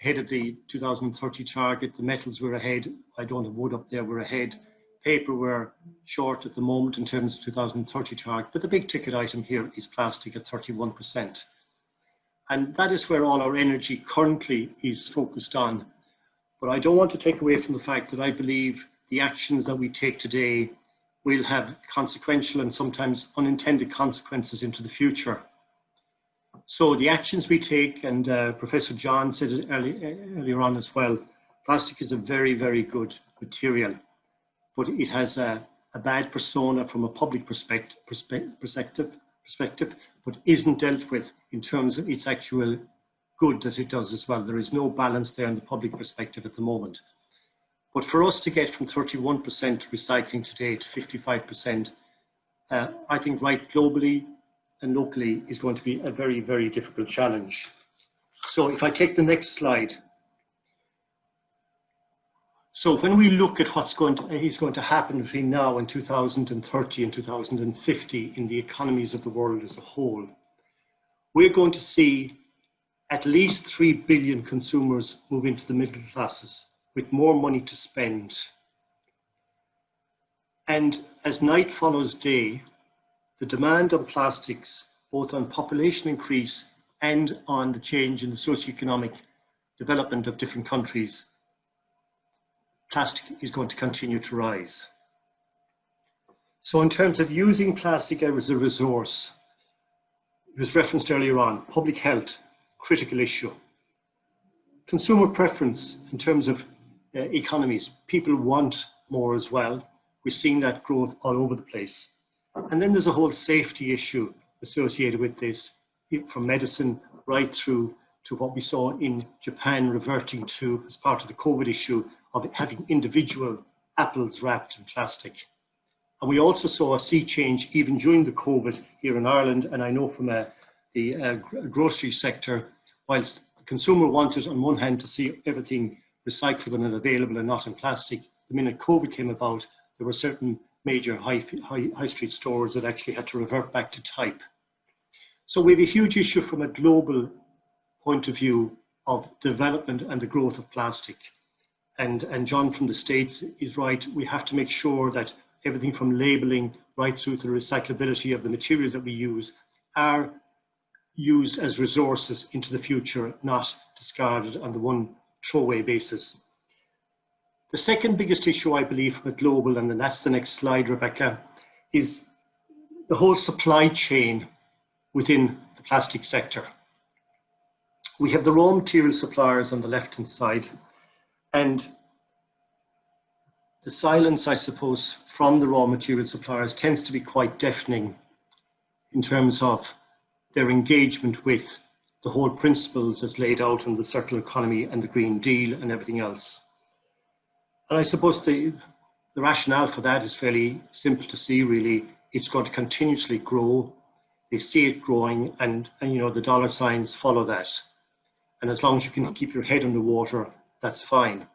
ahead of the 2030 target. The metals, we're ahead. I don't have wood up there, we're ahead. Paper, we're short at the moment in terms of 2030 target, but the big ticket item here is plastic at 31%. And that is where all our energy currently is focused on. But I don't want to take away from the fact that I believe the actions that we take today will have consequential and sometimes unintended consequences into the future. So the actions we take, and Professor John said it earlier on as well, plastic is a very, very good material, but it has a bad persona from a public perspective, but isn't dealt with in terms of its actual good that it does as well. There is no balance there in the public perspective at the moment. But for us to get from 31% recycling today to 55%, I think right globally and locally is going to be a very, very difficult challenge. So if I take the next slide. So when we look at what's going to happen between now and 2030 and 2050 in the economies of the world as a whole, we're going to see at least 3 billion consumers move into the middle classes with more money to spend. And as night follows day, the demand on plastics, both on population increase and on the change in the socioeconomic development of different countries, plastic is going to continue to rise. So in terms of using plastic as a resource, it was referenced earlier on, public health, critical issue. Consumer preference in terms of economies, people want more as well. We're seeing that growth all over the place. And then there's a whole safety issue associated with this, from medicine right through to what we saw in Japan reverting to, as part of the COVID issue, of having individual apples wrapped in plastic. And we also saw a sea change even during the COVID here in Ireland, and I know from the grocery sector, whilst the consumer wanted on one hand to see everything recyclable and available and not in plastic, the minute COVID came about, there were certain major high street stores that actually had to revert back to type. So we have a huge issue from a global point of view of development and the growth of plastic. And John from the States is right, we have to make sure that everything from labeling right through to the recyclability of the materials that we use are used as resources into the future, not discarded on the one throwaway basis. The second biggest issue, I believe, from a global, and that's the next slide, Rebecca, is the whole supply chain within the plastic sector. We have the raw material suppliers on the left-hand side, and the silence, I suppose, from the raw material suppliers tends to be quite deafening in terms of their engagement with the whole principles as laid out in the circular economy and the Green Deal and everything else. And I suppose the rationale for that is fairly simple to see, really. It's going to continuously grow. They see it growing, and you know, the dollar signs follow that. And as long as you can keep your head on the water, that's fine.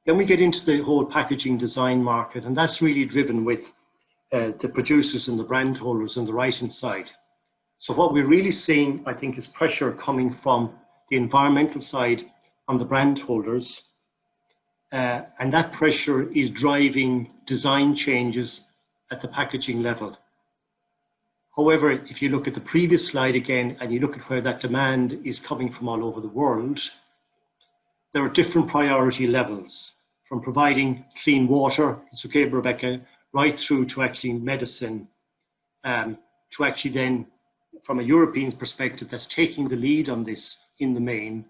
Then we get into the whole packaging design market, and that's really driven with the producers and the brand holders on the right-hand side. So what we're really seeing, I think, is pressure coming from the environmental side on the brand holders, and that pressure is driving design changes at the packaging level. However, if you look at the previous slide again, and you look at where that demand is coming from all over the world, there are different priority levels, from providing clean water, it's okay, Rebecca, right through to actually medicine, to actually then, from a European perspective, that's taking the lead on this in the main,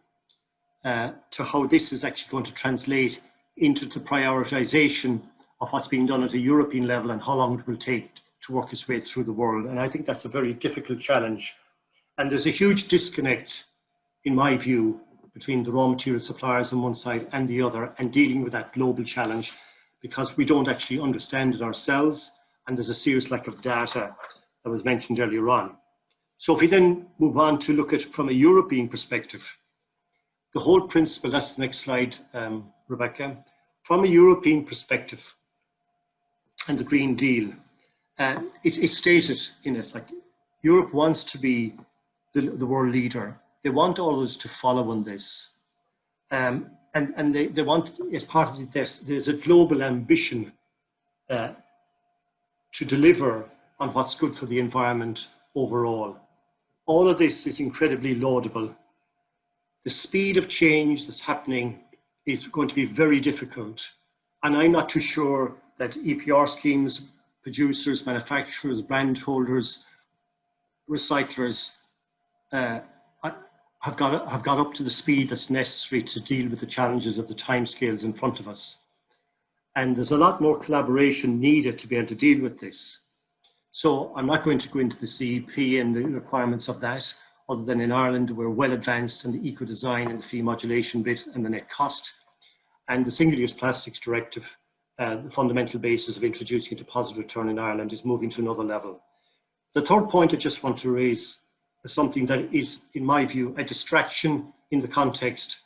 to how this is actually going to translate into the prioritization of what's being done at a European level and how long it will take to work its way through the world. And I think that's a very difficult challenge. And there's a huge disconnect, in my view, between the raw material suppliers on one side and the other, and dealing with that global challenge, because we don't actually understand it ourselves, and there's a serious lack of data that was mentioned earlier on. So if we then move on to look at from a European perspective, the whole principle, that's the next slide, Rebecca, from a European perspective and the Green Deal, it's stated in it, like, Europe wants to be the world leader. They want others to follow on this. And they want, as part of this, there's a global ambition to deliver on what's good for the environment overall. All of this is incredibly laudable. The speed of change that's happening is going to be very difficult. And I'm not too sure that EPR schemes, producers, manufacturers, brand holders, recyclers have got up to the speed that's necessary to deal with the challenges of the timescales in front of us. And there's a lot more collaboration needed to be able to deal with this. So I'm not going to go into the CEP and the requirements of that, other than in Ireland, we're well advanced in the eco-design and the fee modulation bit and the net cost. And the Single-Use Plastics Directive, the fundamental basis of introducing a deposit return in Ireland, is moving to another level. The third point I just want to raise is something that is, in my view, a distraction in the context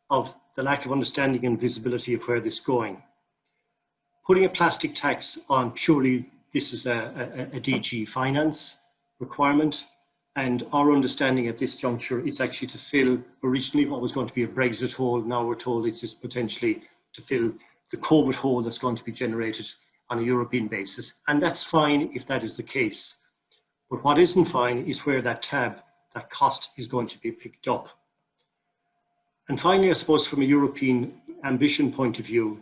of the lack of understanding and visibility of where this is going. Putting a plastic tax on purely, this is a DG finance requirement, and our understanding at this juncture is actually to fill originally what was going to be a Brexit hole. Now we're told it's just potentially to fill the COVID hole that's going to be generated on a European basis. And that's fine if that is the case. But what isn't fine is where that tab, that cost, is going to be picked up. And finally, I suppose from a European ambition point of view,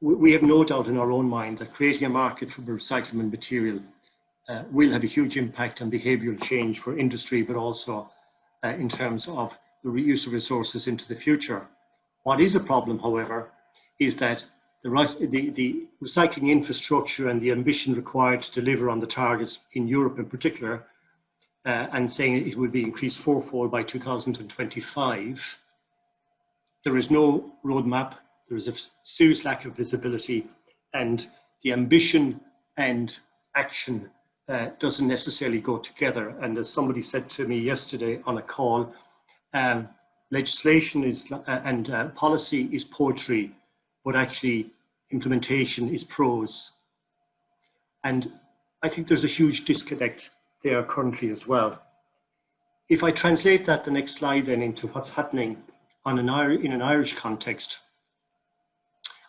we have no doubt in our own mind that creating a market for recyclable material will have a huge impact on behavioural change for industry, but also in terms of the reuse of resources into the future. What is a problem, however, is that the recycling infrastructure and the ambition required to deliver on the targets in Europe in particular, and saying it will be increased fourfold by 2025, there is no roadmap, there is a serious lack of visibility, and the ambition and action doesn't necessarily go together. And as somebody said to me yesterday on a call, legislation is and policy is poetry, but actually implementation is prose. And I think there's a huge disconnect there currently as well. If I translate that, the next slide then, into what's happening in an Irish context,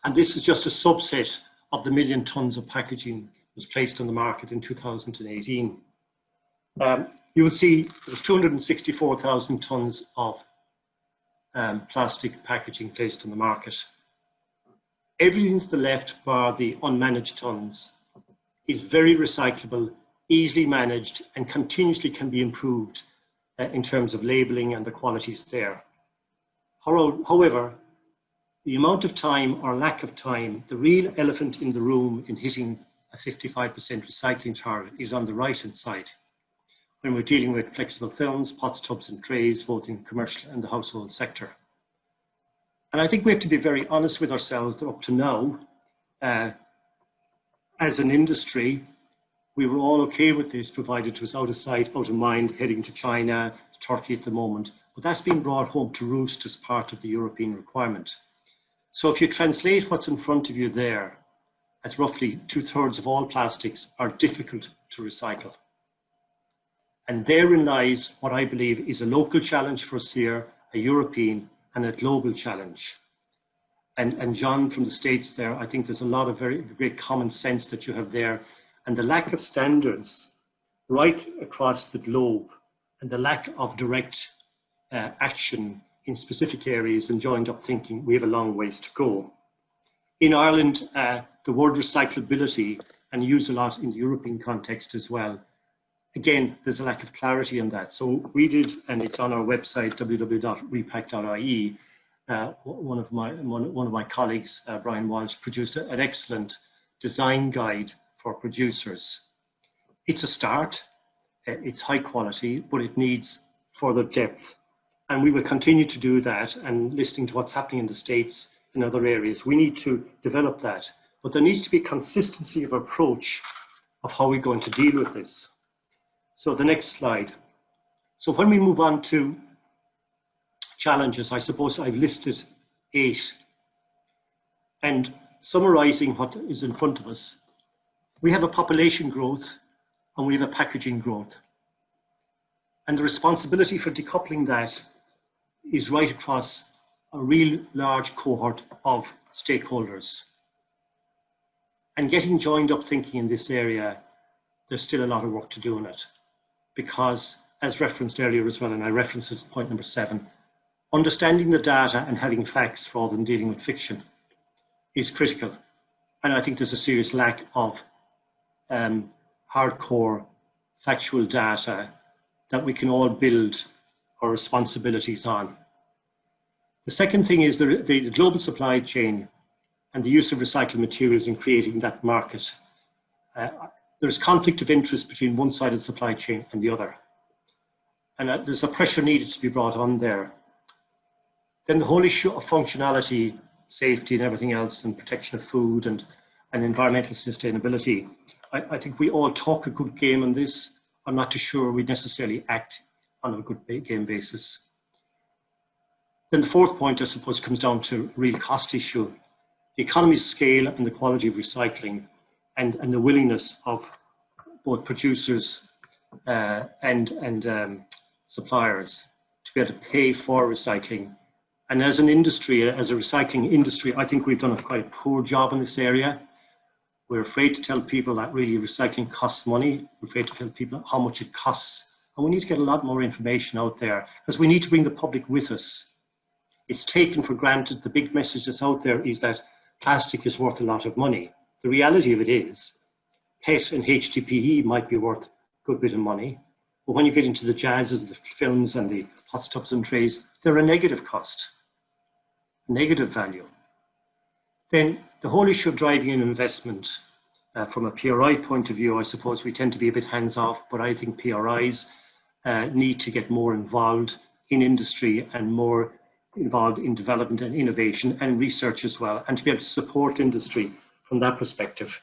and this is just a subset of the 1 million tonnes of packaging was placed on the market in 2018. You will see there was 264,000 tonnes of plastic packaging placed on the market. Everything to the left, bar the unmanaged tonnes, is very recyclable, easily managed, and continuously can be improved in terms of labelling and the qualities there. However, the amount of time or lack of time, the real elephant in the room in hitting a 55% recycling target is on the right-hand side, when we're dealing with flexible films, pots, tubs and trays, both in commercial and the household sector. And I think we have to be very honest with ourselves that up to now, as an industry, we were all okay with this, provided it was out of sight, out of mind, heading to China, to Turkey at the moment. But that's been brought home to roost as part of the European requirement. So if you translate what's in front of you there, at roughly 2/3 of all plastics are difficult to recycle. And therein lies what I believe is a local challenge for us here, a European and a global challenge. And John from the States there, I think there's a lot of very great common sense that you have there, and the lack of standards right across the globe and the lack of direct action in specific areas and joined up thinking, we have a long ways to go. In Ireland, the word recyclability, and used a lot in the European context as well. Again, there's a lack of clarity on that. So we did, and it's on our website, www.repack.ie. One of my colleagues, Brian Walsh, produced an excellent design guide for producers. It's a start, it's high quality, but it needs further depth. And we will continue to do that, and listening to what's happening in the States and other areas, we need to develop that. But there needs to be consistency of approach of how we're going to deal with this. So the next slide. So when we move on to challenges, I suppose I've listed 8. And summarizing what is in front of us, we have a population growth and we have a packaging growth. And the responsibility for decoupling that is right across a real large cohort of stakeholders. And getting joined up thinking in this area, there's still a lot of work to do on it. Because, as referenced earlier as well, and I referenced it at point number 7, understanding the data and having facts rather than dealing with fiction is critical. And I think there's a serious lack of hardcore factual data that we can all build our responsibilities on. The second thing is the global supply chain and the use of recycled materials in creating that market. There's conflict of interest between one side of the supply chain and the other. And there's a pressure needed to be brought on there. Then the whole issue of functionality, safety and everything else, and protection of food and environmental sustainability. I think we all talk a good game on this. I'm not too sure we necessarily act on a good game basis. Then the fourth point, I suppose, comes down to real cost issue. The economies of scale and the quality of recycling and the willingness of both producers and suppliers to be able to pay for recycling. And as an industry, as a recycling industry, I think we've done a quite poor job in this area. We're afraid to tell people that really recycling costs money. We're afraid to tell people how much it costs. And we need to get a lot more information out there because we need to bring the public with us. It's taken for granted. The big message that's out there is that plastic is worth a lot of money. The reality of it is PET and HDPE might be worth a good bit of money, but when you get into the jazzes, the films and the hot tubs and trays, they're a negative cost, negative value. Then the whole issue of driving in investment from a PRI point of view, I suppose we tend to be a bit hands-off, but I think PRIs need to get more involved in industry and more involved in development and innovation and research as well, and to be able to support industry from that perspective.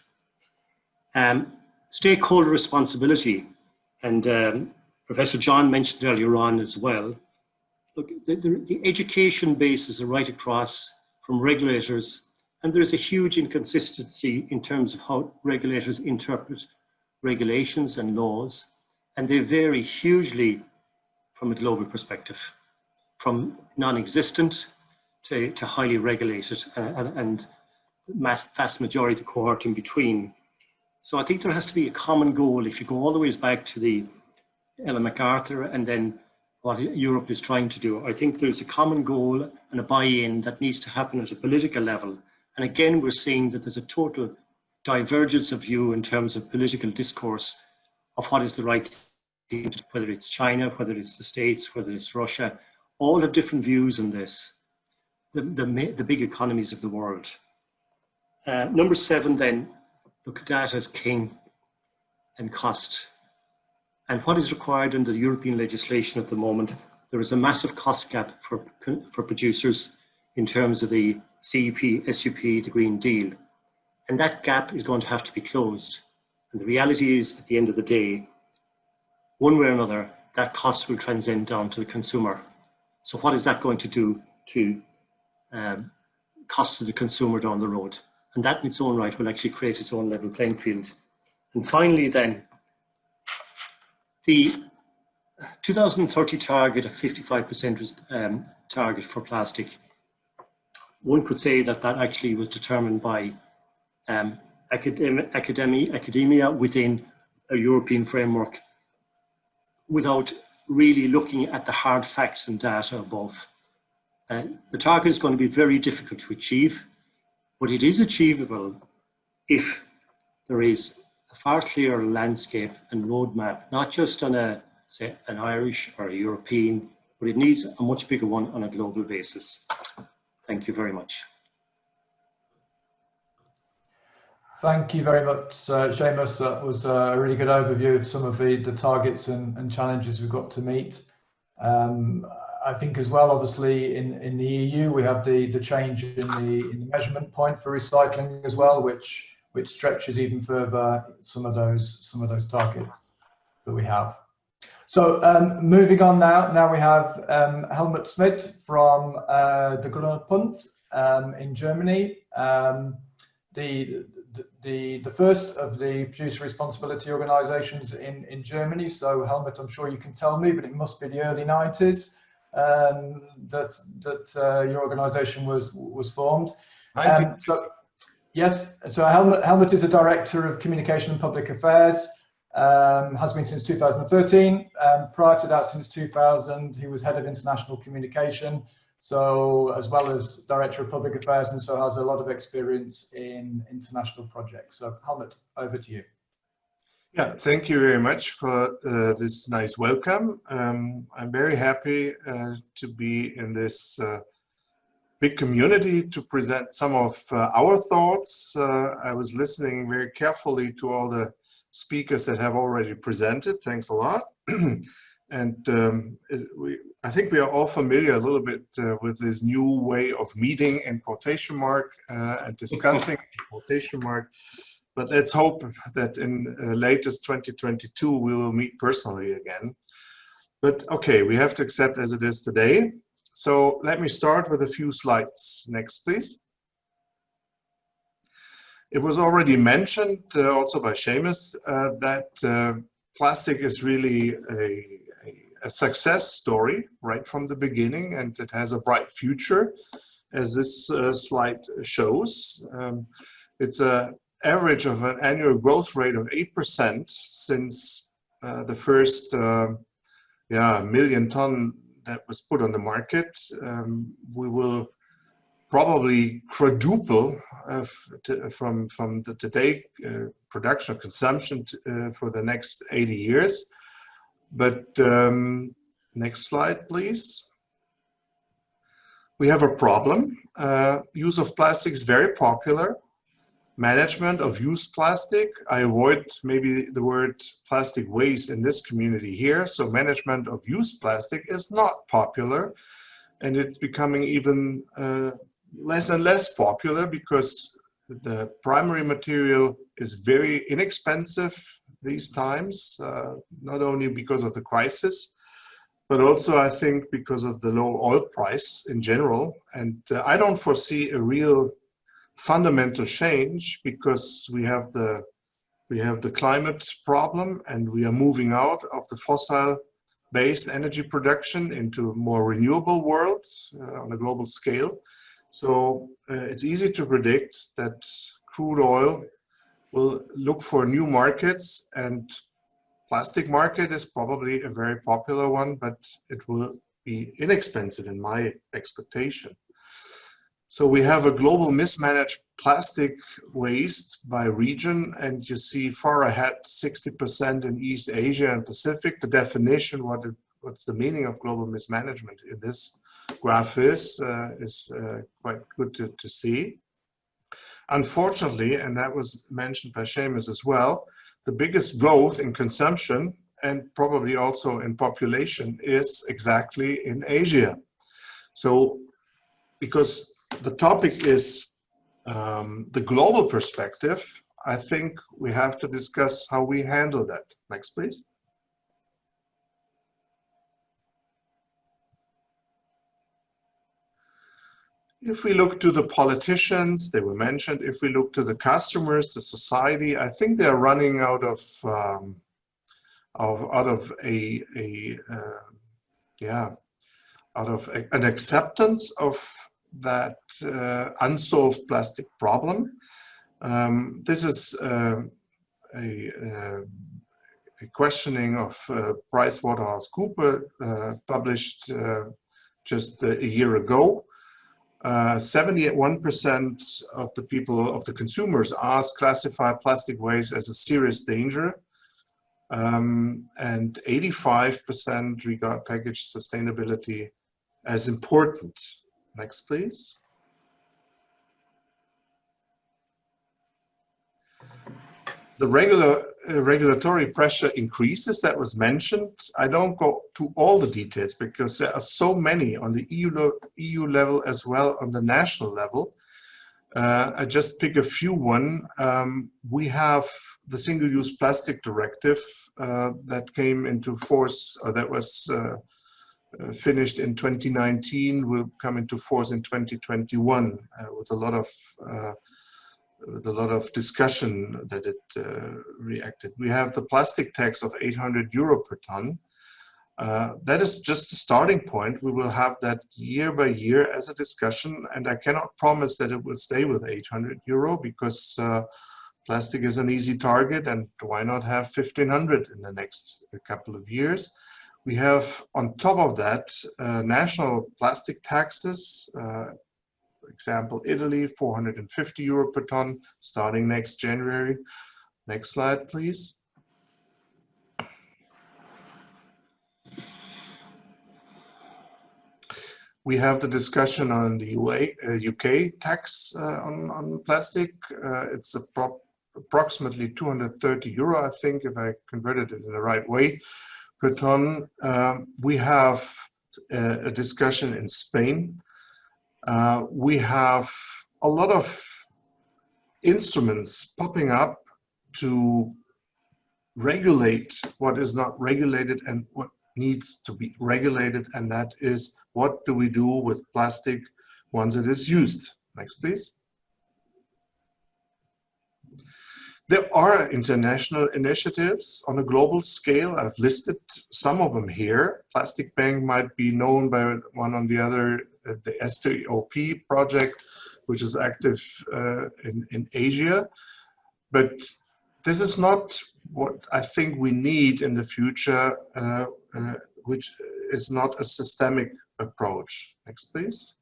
Stakeholder responsibility, and Professor John mentioned earlier on as well. Look, the education base is right across from regulators, and there's a huge inconsistency in terms of how regulators interpret regulations and laws, and they vary hugely from a global perspective, from non-existent to highly regulated and vast majority of the cohort in between. So I think there has to be a common goal. If you go all the ways back to the Ellen MacArthur and then what Europe is trying to do, I think there's a common goal and a buy-in that needs to happen at a political level. And again, we're seeing that there's a total divergence of view in terms of political discourse of what is the right thing, whether it's China, whether it's the States, whether it's Russia, all have different views on this, the big economies of the world. Number 7 then, look at data as king and cost. And what is required under the European legislation at the moment, there is a massive cost gap for producers in terms of the CEP, SUP, the Green Deal. And that gap is going to have to be closed. And the reality is, at the end of the day, one way or another, that cost will transcend down to the consumer. So what is that going to do to cost to the consumer down the road? And that in its own right will actually create its own level playing field. And finally then, the 2030 target of 55% target for plastic, one could say that that actually was determined by academia within a European framework without really looking at the hard facts and data above. The target is going to be very difficult to achieve, but it is achievable if there is a far clearer landscape and roadmap, not just on a, say, an Irish or a European, but it needs a much bigger one on a global basis. Thank you very much. Thank you very much, Seamus. That was a really good overview of some of the targets and challenges we've got to meet. I think as well, obviously, in the EU, we have the change in the measurement point for recycling as well, which stretches even further some of those targets that we have. So moving on now we have Helmut Schmidt from the Grüner Bund in Germany. The first of the producer responsibility organizations in Germany. So Helmut, I'm sure you can tell me, but it must be the early 90s that your organization was formed. Yes, so Helmut is a director of communication and public affairs, has been since 2013. Prior to that, since 2000, he was head of international communication. So as well as Director of Public Affairs, and so has a lot of experience in international projects. So Helmut, over to you. Yeah, thank you very much for this nice welcome. I'm very happy to be in this big community to present some of our thoughts. I was listening very carefully to all the speakers that have already presented. Thanks a lot. And I think we are all familiar a little bit with this new way of meeting in quotation mark and discussing in quotation mark. But let's hope that in latest 2022 we will meet personally again. But okay, we have to accept as it is today. So let me start with a few slides. Next, please. It was already mentioned also by Seamus that plastic is really a success story right from the beginning, and it has a bright future, as this slide shows. It's an average of an annual growth rate of 8% since the first million ton that was put on the market. We will probably quadruple from the today production or consumption for the next 80 years. But next slide, please. We have a problem. Use of plastic is very popular. Management of used plastic, I avoid maybe the word plastic waste in this community here. So management of used plastic is not popular, and it's becoming even less and less popular because the primary material is very inexpensive these times, not only because of the crisis, but also I think because of the low oil price in general. And I don't foresee a real fundamental change because we have the climate problem, and we are moving out of the fossil-based energy production into a more renewable world on a global scale. So it's easy to predict that crude oil will look for new markets, and plastic market is probably a very popular one, but it will be inexpensive in my expectation. So we have a global mismanaged plastic waste by region, and you see far ahead 60% in East Asia and Pacific. The definition, what's the meaning of global mismanagement in this graph is quite good to see. Unfortunately, and that was mentioned by Seamus as well, the biggest growth in consumption and probably also in population is exactly in Asia. So because the topic is the global perspective, I think we have to discuss how we handle that. Next, please. If we look to the politicians, they were mentioned. If we look to the customers, the society, I think they're running out of an acceptance of that unsolved plastic problem. This is a questioning of PricewaterhouseCoopers published just a year ago. 71% of the people, of the consumers, classify plastic waste as a serious danger, and 85% regard package sustainability as important. Next, please. The regulatory pressure increases, that was mentioned. I don't go to all the details because there are so many on the EU level as well on the national level. I just pick a few. We have the Single-Use Plastic Directive that came into force, or that was finished in 2019, will come into force in 2021 with a lot of discussion that it reacted. We have the plastic tax of 800 euro per ton. That is just the starting point. We will have that year by year as a discussion, and I cannot promise that it will stay with 800 euro because plastic is an easy target, and why not have 1500 in the next couple of years? We have on top of that national plastic taxes. For example, Italy, 450 euro per ton starting next January. Next slide, please. We have the discussion on the UK tax on plastic. It's approximately 230 euro, I think, if I converted it in the right way, per ton. We have a discussion in Spain. We have a lot of instruments popping up to regulate what is not regulated and what needs to be regulated, and that is, what do we do with plastic once it is used? Next, please. There are international initiatives on a global scale. I've listed some of them here. Plastic Bank might be known by one or the other, the STOP project, which is active in Asia. But this is not what I think we need in the future, which is not a systemic approach. Next, please.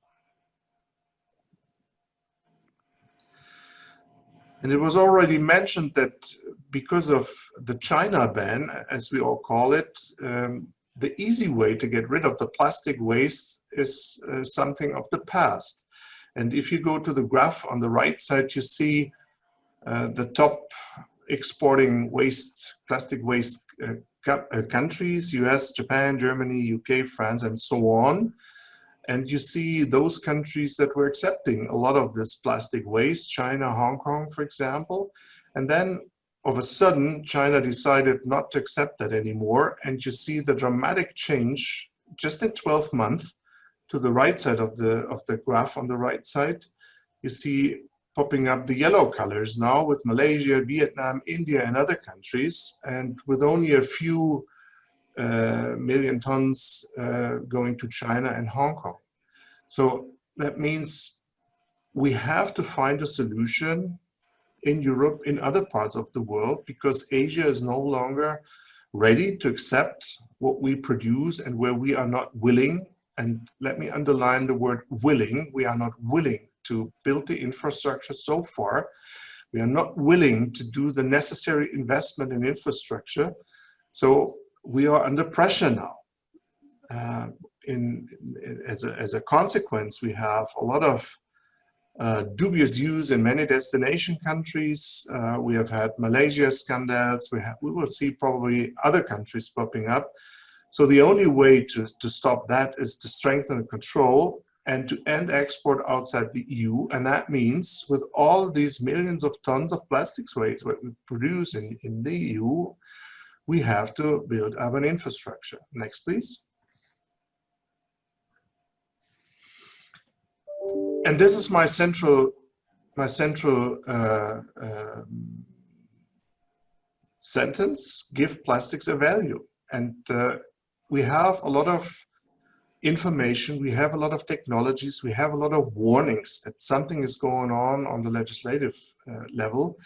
And it was already mentioned that because of the China ban, as we all call it, the easy way to get rid of the plastic waste is something of the past. And if you go to the graph on the right side, you see the top exporting waste, plastic waste countries: US, Japan, Germany, UK, France, and so on. And you see those countries that were accepting a lot of this plastic waste, China, Hong Kong, for example. And then all of a sudden, China decided not to accept that anymore. And you see the dramatic change just in 12 months. To the right side of the graph on the right side, you see popping up the yellow colors now with Malaysia, Vietnam, India, and other countries. And with only a few million tons going to China and Hong Kong. So that means we have to find a solution in Europe, in other parts of the world, because Asia is no longer ready to accept what we produce, and where we are not willing, and let me underline the word willing, we are not willing to build the infrastructure so far. We are not willing to do the necessary investment in infrastructure. So we are under pressure now. As a consequence, we have a lot of dubious use in many destination countries. We have had Malaysia scandals. We will see probably other countries popping up. So the only way to stop that is to strengthen the control and to end export outside the EU. And that means with all these millions of tons of plastics waste that we produce in the EU, we have to build up an infrastructure. Next, please. And this is my central sentence: give plastics a value. And we have a lot of information, we have a lot of technologies, we have a lot of warnings that something is going on the legislative level.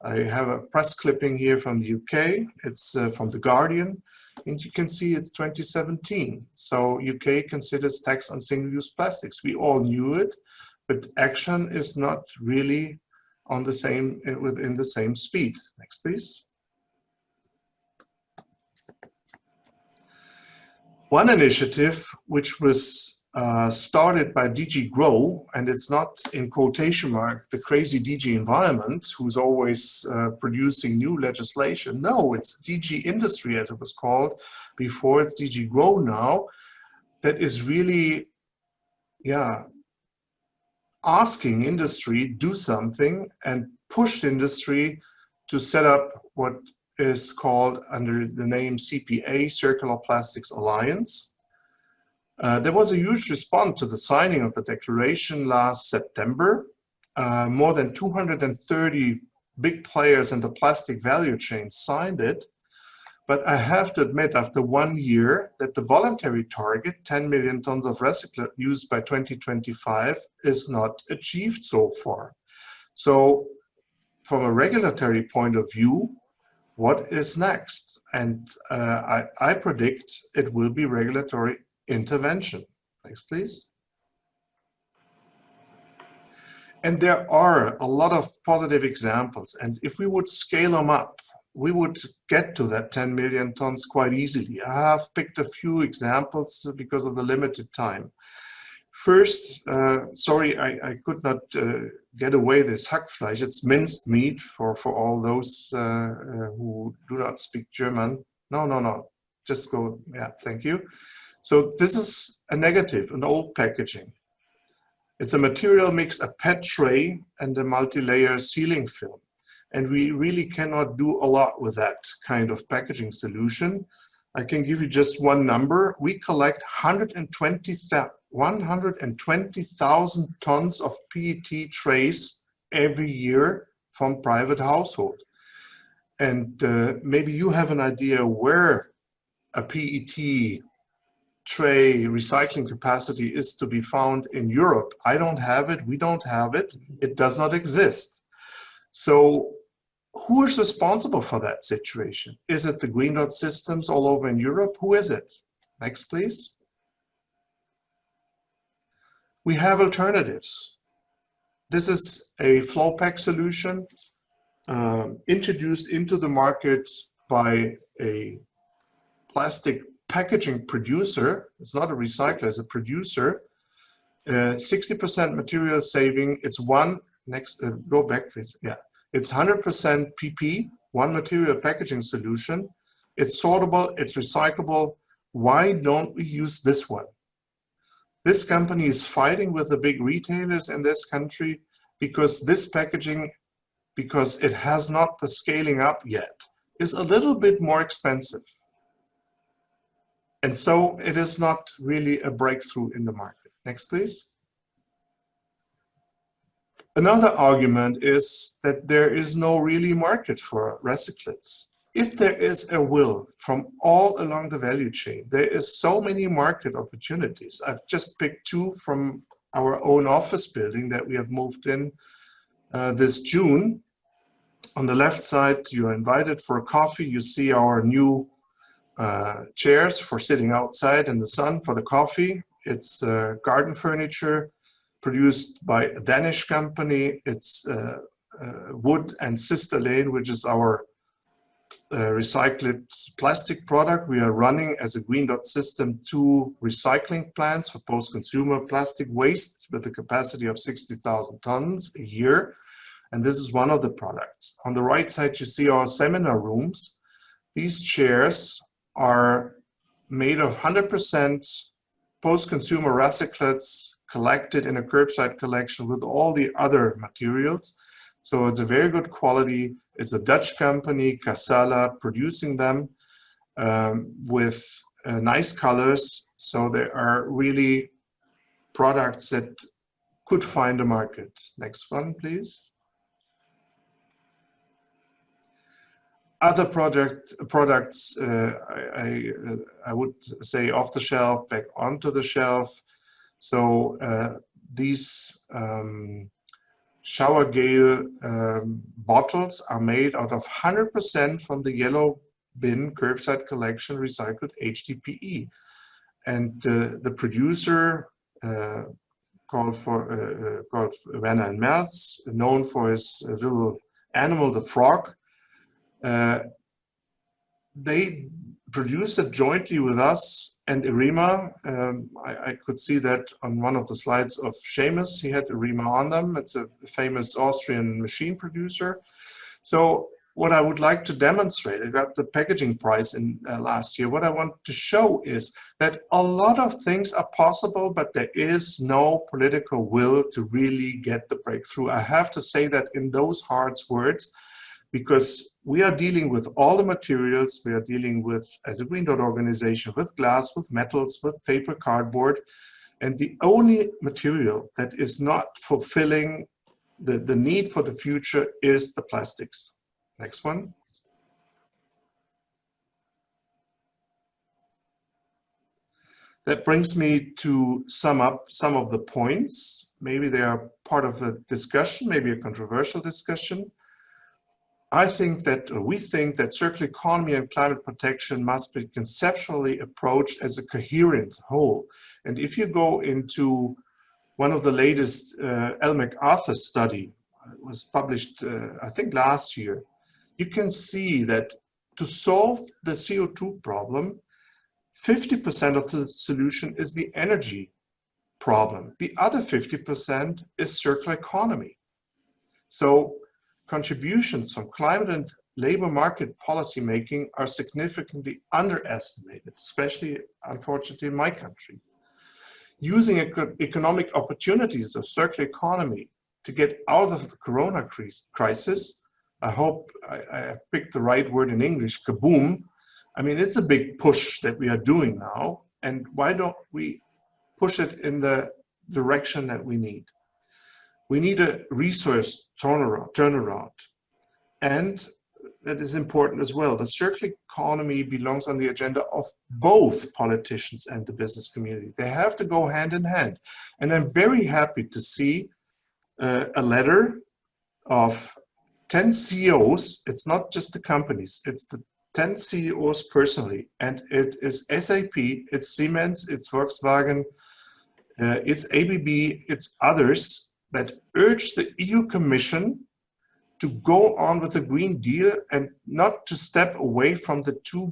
I have a press clipping here from the UK. It's from The Guardian, and you can see it's 2017. So UK considers tax on single-use plastics. We all knew it, but action is not really on the same, within the same speed. Next, please. One initiative which was started by DG Grow, and it's not in quotation mark the crazy DG Environment who's always producing new legislation. No, it's DG Industry, as it was called before. It's DG Grow now, that is really, yeah, asking industry do something and push industry to set up what is called under the name CPA, Circular Plastics Alliance. There was a huge response to the signing of the declaration last September. More than 230 big players in the plastic value chain signed it. But I have to admit, after 1 year, that the voluntary target, 10 million tons of recyclate used by 2025, is not achieved so far. So from a regulatory point of view, what is next? And I predict it will be regulatory intervention. Next, please. And there are a lot of positive examples. And if we would scale them up, we would get to that 10 million tons quite easily. I have picked a few examples because of the limited time. First, sorry, I could not get away this Hackfleisch. It's minced meat for all those who do not speak German. No, just go, yeah, thank you. So this is a negative, an old packaging. It's a material mix, a PET tray and a multi-layer sealing film. And we really cannot do a lot with that kind of packaging solution. I can give you just one number. We collect 120,000 tons of PET trays every year from private household. And maybe you have an idea where a PET tray recycling capacity is to be found in Europe. I don't have it, we don't have it, it does not exist. So who is responsible for that situation? Is it the green dot systems all over in Europe? Who is it? Next, please. We have alternatives. This is a flow pack solution introduced into the market by a plastic packaging producer. It's not a recycler, it's a producer. 60% material saving. It's one, next, go back please, yeah. It's 100% PP, one material packaging solution. It's sortable, it's recyclable. Why don't we use this one? This company is fighting with the big retailers in this country because this packaging, because it has not the scaling up yet, is a little bit more expensive. And so it is not really a breakthrough in the market. Next, please. Another argument is that there is no really market for recyclates. If there is a will from all along the value chain, there is so many market opportunities. I've just picked two from our own office building that we have moved in this June. On the left side, you're invited for a coffee. You see our new chairs for sitting outside in the sun for the coffee. It's garden furniture produced by a Danish company. It's wood and Sisterlane, which is our recycled plastic product. We are running as a green dot system 2 recycling plants for post-consumer plastic waste with a capacity of 60,000 tons a year. And this is one of the products. On the right side, you see our seminar rooms. These chairs are made of 100% post-consumer recyclates collected in a curbside collection with all the other materials. So it's a very good quality. It's a Dutch company, Casala, producing them with nice colors. So there are really products that could find a market. Next one, please. Other products, I would say off the shelf, back onto the shelf. So these shower gel bottles are made out of 100% from the yellow bin curbside collection recycled HDPE. And the producer called Werner and Merz, known for his little animal, the frog, they produced it jointly with us and ERIMA. I could see that on one of the slides of Seamus. He had ERIMA on them. It's a famous Austrian machine producer. So what I would like to demonstrate, I got the packaging prize in last year. What I want to show is that a lot of things are possible, but there is no political will to really get the breakthrough. I have to say that in those hard words, because we are dealing with all the materials. We are dealing with, as a Green Dot organization, with glass, with metals, with paper, cardboard. And the only material that is not fulfilling the need for the future is the plastics. Next one. That brings me to sum up some of the points. Maybe they are part of the discussion, maybe a controversial discussion. I think that, or we think that circular economy and climate protection must be conceptually approached as a coherent whole. And if you go into one of the latest L. MacArthur study, it was published, I think last year, you can see that to solve the CO2 problem, 50% of the solution is the energy problem. The other 50% is circular economy. So contributions from climate and labor market policy making are significantly underestimated, especially, unfortunately, in my country. Using economic opportunities of circular economy to get out of the corona crisis, I hope I picked the right word in English, kaboom. I mean, it's a big push that we are doing now, and why don't we push it in the direction that we need? We need a resource turnaround. And that is important as well. The circular economy belongs on the agenda of both politicians and the business community. They have to go hand in hand. And I'm very happy to see a letter of 10 CEOs. It's not just the companies, it's the 10 CEOs personally. And it is SAP, it's Siemens, it's Volkswagen, it's ABB, it's others that urge the EU Commission to go on with the Green Deal and not to step away from the two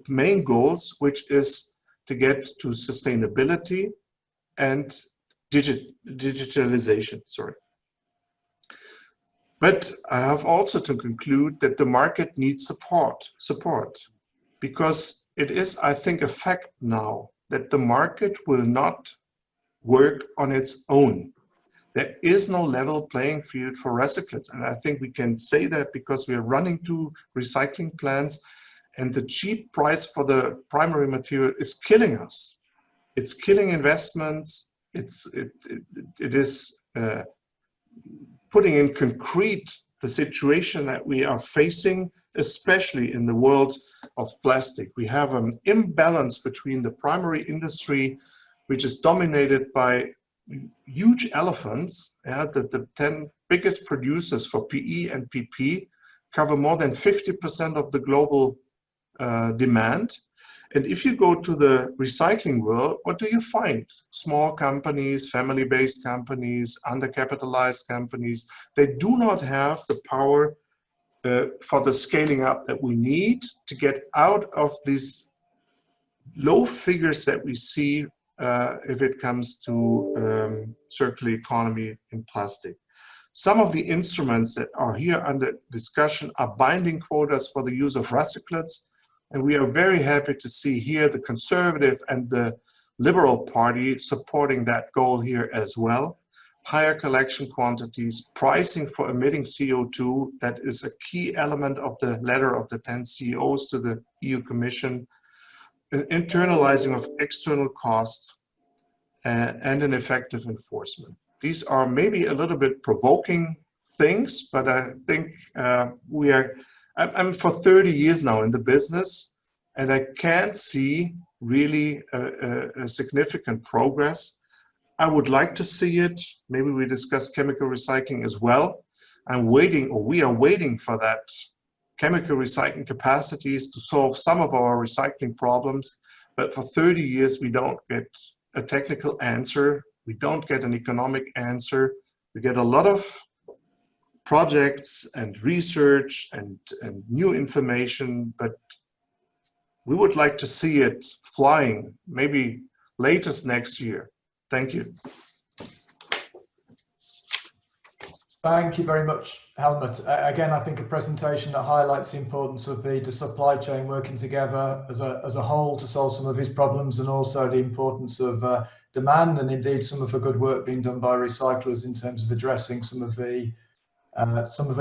main goals, which is to get to sustainability and digitalization, sorry. But I have also to conclude that the market needs support, because it is, I think, a fact now that the market will not work on its own. There is no level playing field for recyclates. And I think we can say that because we are running 2 recycling plants and the cheap price for the primary material is killing us. It's killing investments. It is putting in concrete the situation that we are facing, especially in the world of plastic. We have an imbalance between the primary industry, which is dominated by huge elephants, that the 10 biggest producers for PE and PP cover more than 50% of the global demand. And if you go to the recycling world, what do you find? Small companies, family-based companies, undercapitalized companies. They do not have the power for the scaling up that we need to get out of these low figures that we see if it comes to circular economy in plastic. Some of the instruments that are here under discussion are binding quotas for the use of recyclates, and we are very happy to see here the Conservative and the Liberal Party supporting that goal here as well. Higher collection quantities, pricing for emitting CO2, that is a key element of the letter of the 10 CEOs to the EU Commission. Internalizing of external costs and an effective enforcement. These are maybe a little bit provoking things, but I think I'm for 30 years now in the business, and I can't see really a significant progress. I would like to see it. Maybe we discuss chemical recycling as well. I'm waiting, or we are waiting for that chemical recycling capacities to solve some of our recycling problems, but for 30 years we don't get a technical answer, we don't get an economic answer. We get a lot of projects and research and new information, but we would like to see it flying, maybe latest next year. Thank you. Thank you very much, Helmut. Again, I think a presentation that highlights the importance of the supply chain working together as a whole to solve some of these problems, and also the importance of demand, and indeed some of the good work being done by recyclers in terms of addressing some of the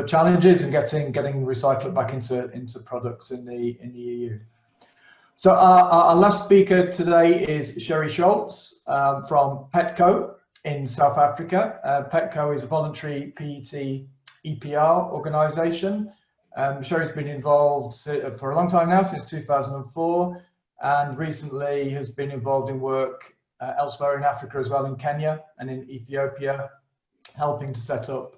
challenges and getting recyclate back into products in the EU. So our last speaker today is Sherry Schultz from Petco in South Africa. Petco is a voluntary PET EPR organisation. Sherry's been involved for a long time now, since 2004, and recently has been involved in work elsewhere in Africa as well, in Kenya and in Ethiopia, helping to set up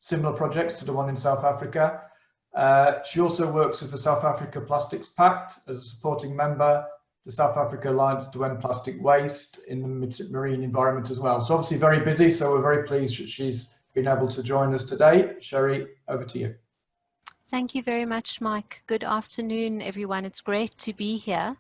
similar projects to the one in South Africa. She also works with the South Africa Plastics Pact as a supporting member, the South Africa Alliance to End Plastic Waste in the marine environment as well. So obviously very busy, so we're very pleased that she's been able to join us today. Sherry, over to you. Thank you very much, Mike. Good afternoon, everyone. It's great to be here.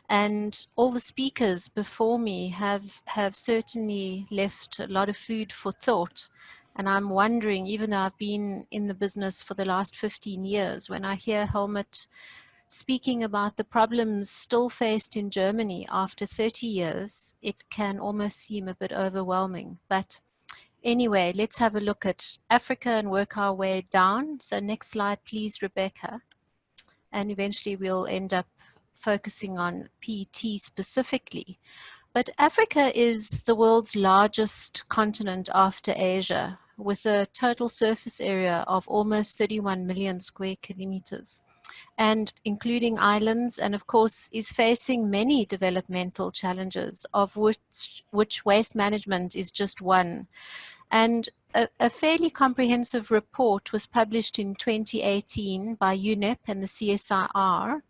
And all the speakers before me have certainly left a lot of food for thought. And I'm wondering, even though I've been in the business for the last 15 years, when I hear Helmut speaking about the problems still faced in Germany after 30 years, it can almost seem a bit overwhelming. But anyway, let's have a look at Africa and work our way down. So next slide, please, Rebecca. And eventually we'll end up focusing on PET specifically. But Africa is the world's largest continent after Asia, with a total surface area of almost 31 million square kilometers, and including islands, and of course is facing many developmental challenges, of which waste management is just one. And a fairly comprehensive report was published in 2018 by UNEP and the CSIR,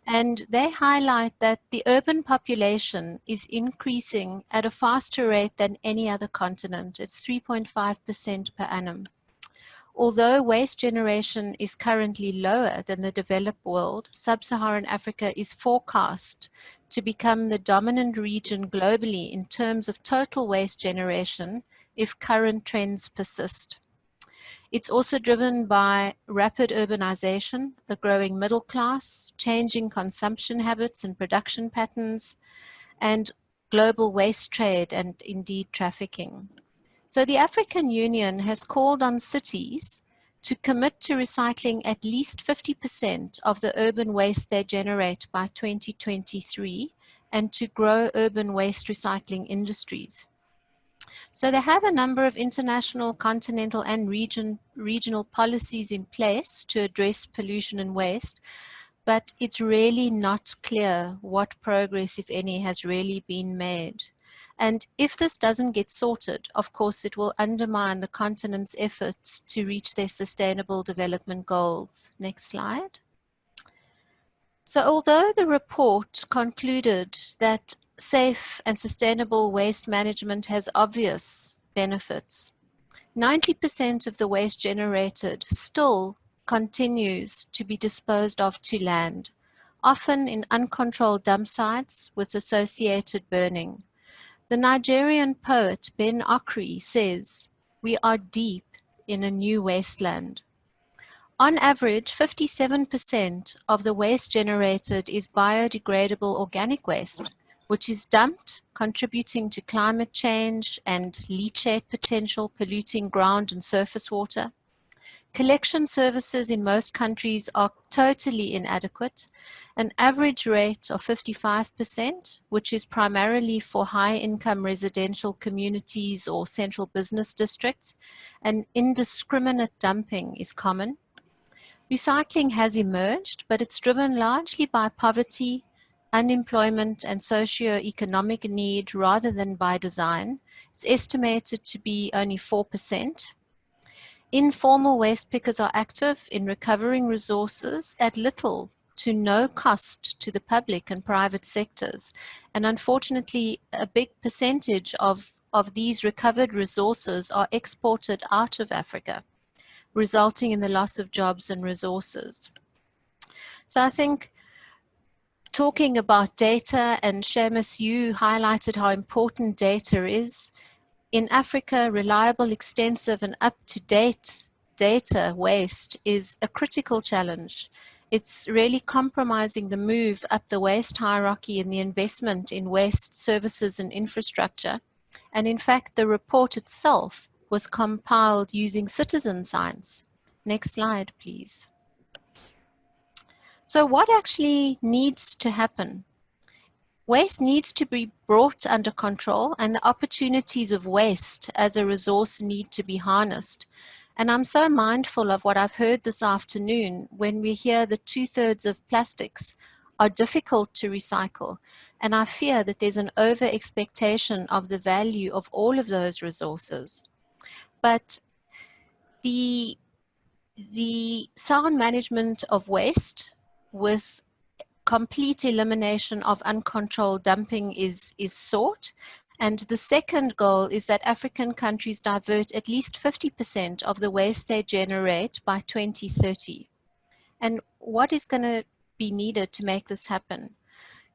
and they highlight that the urban population is increasing at a faster rate than any other continent. It's 3.5% per annum. Although waste generation is currently lower than the developed world, sub-Saharan Africa is forecast to become the dominant region globally in terms of total waste generation if current trends persist. It's also driven by rapid urbanization, a growing middle class, changing consumption habits and production patterns, and global waste trade and indeed trafficking. So the African Union has called on cities to commit to recycling at least 50% of the urban waste they generate by 2023 and to grow urban waste recycling industries. So they have a number of international, continental and regional policies in place to address pollution and waste, but it's really not clear what progress, if any, has really been made. And if this doesn't get sorted, of course, it will undermine the continent's efforts to reach their sustainable development goals. Next slide. So although the report concluded that safe and sustainable waste management has obvious benefits, 90% of the waste generated still continues to be disposed of to land, often in uncontrolled dump sites with associated burning. The Nigerian poet Ben Okri says, "We are deep in a new wasteland." On average, 57% of the waste generated is biodegradable organic waste, which is dumped, contributing to climate change and leachate potential, polluting ground and surface water. Collection services in most countries are totally inadequate. An average rate of 55%, which is primarily for high-income residential communities or central business districts, and indiscriminate dumping is common. Recycling has emerged, but it's driven largely by poverty, unemployment, and socio-economic need rather than by design. It's estimated to be only 4%. Informal waste pickers are active in recovering resources at little to no cost to the public and private sectors. And unfortunately, a big percentage of these recovered resources are exported out of Africa, resulting in the loss of jobs and resources. So I think talking about data, and Seamus, you highlighted how important data is. In Africa, reliable, extensive, and up-to-date data waste is a critical challenge. It's really compromising the move up the waste hierarchy and the investment in waste services and infrastructure. And in fact, the report itself was compiled using citizen science. Next slide, please. So what actually needs to happen? Waste needs to be brought under control, and the opportunities of waste as a resource need to be harnessed. And I'm so mindful of what I've heard this afternoon when we hear that 2/3 of plastics are difficult to recycle. And I fear that there's an over-expectation of the value of all of those resources. But the sound management of waste with complete elimination of uncontrolled dumping is sought. And the second goal is that African countries divert at least 50% of the waste they generate by 2030. And what is going to be needed to make this happen?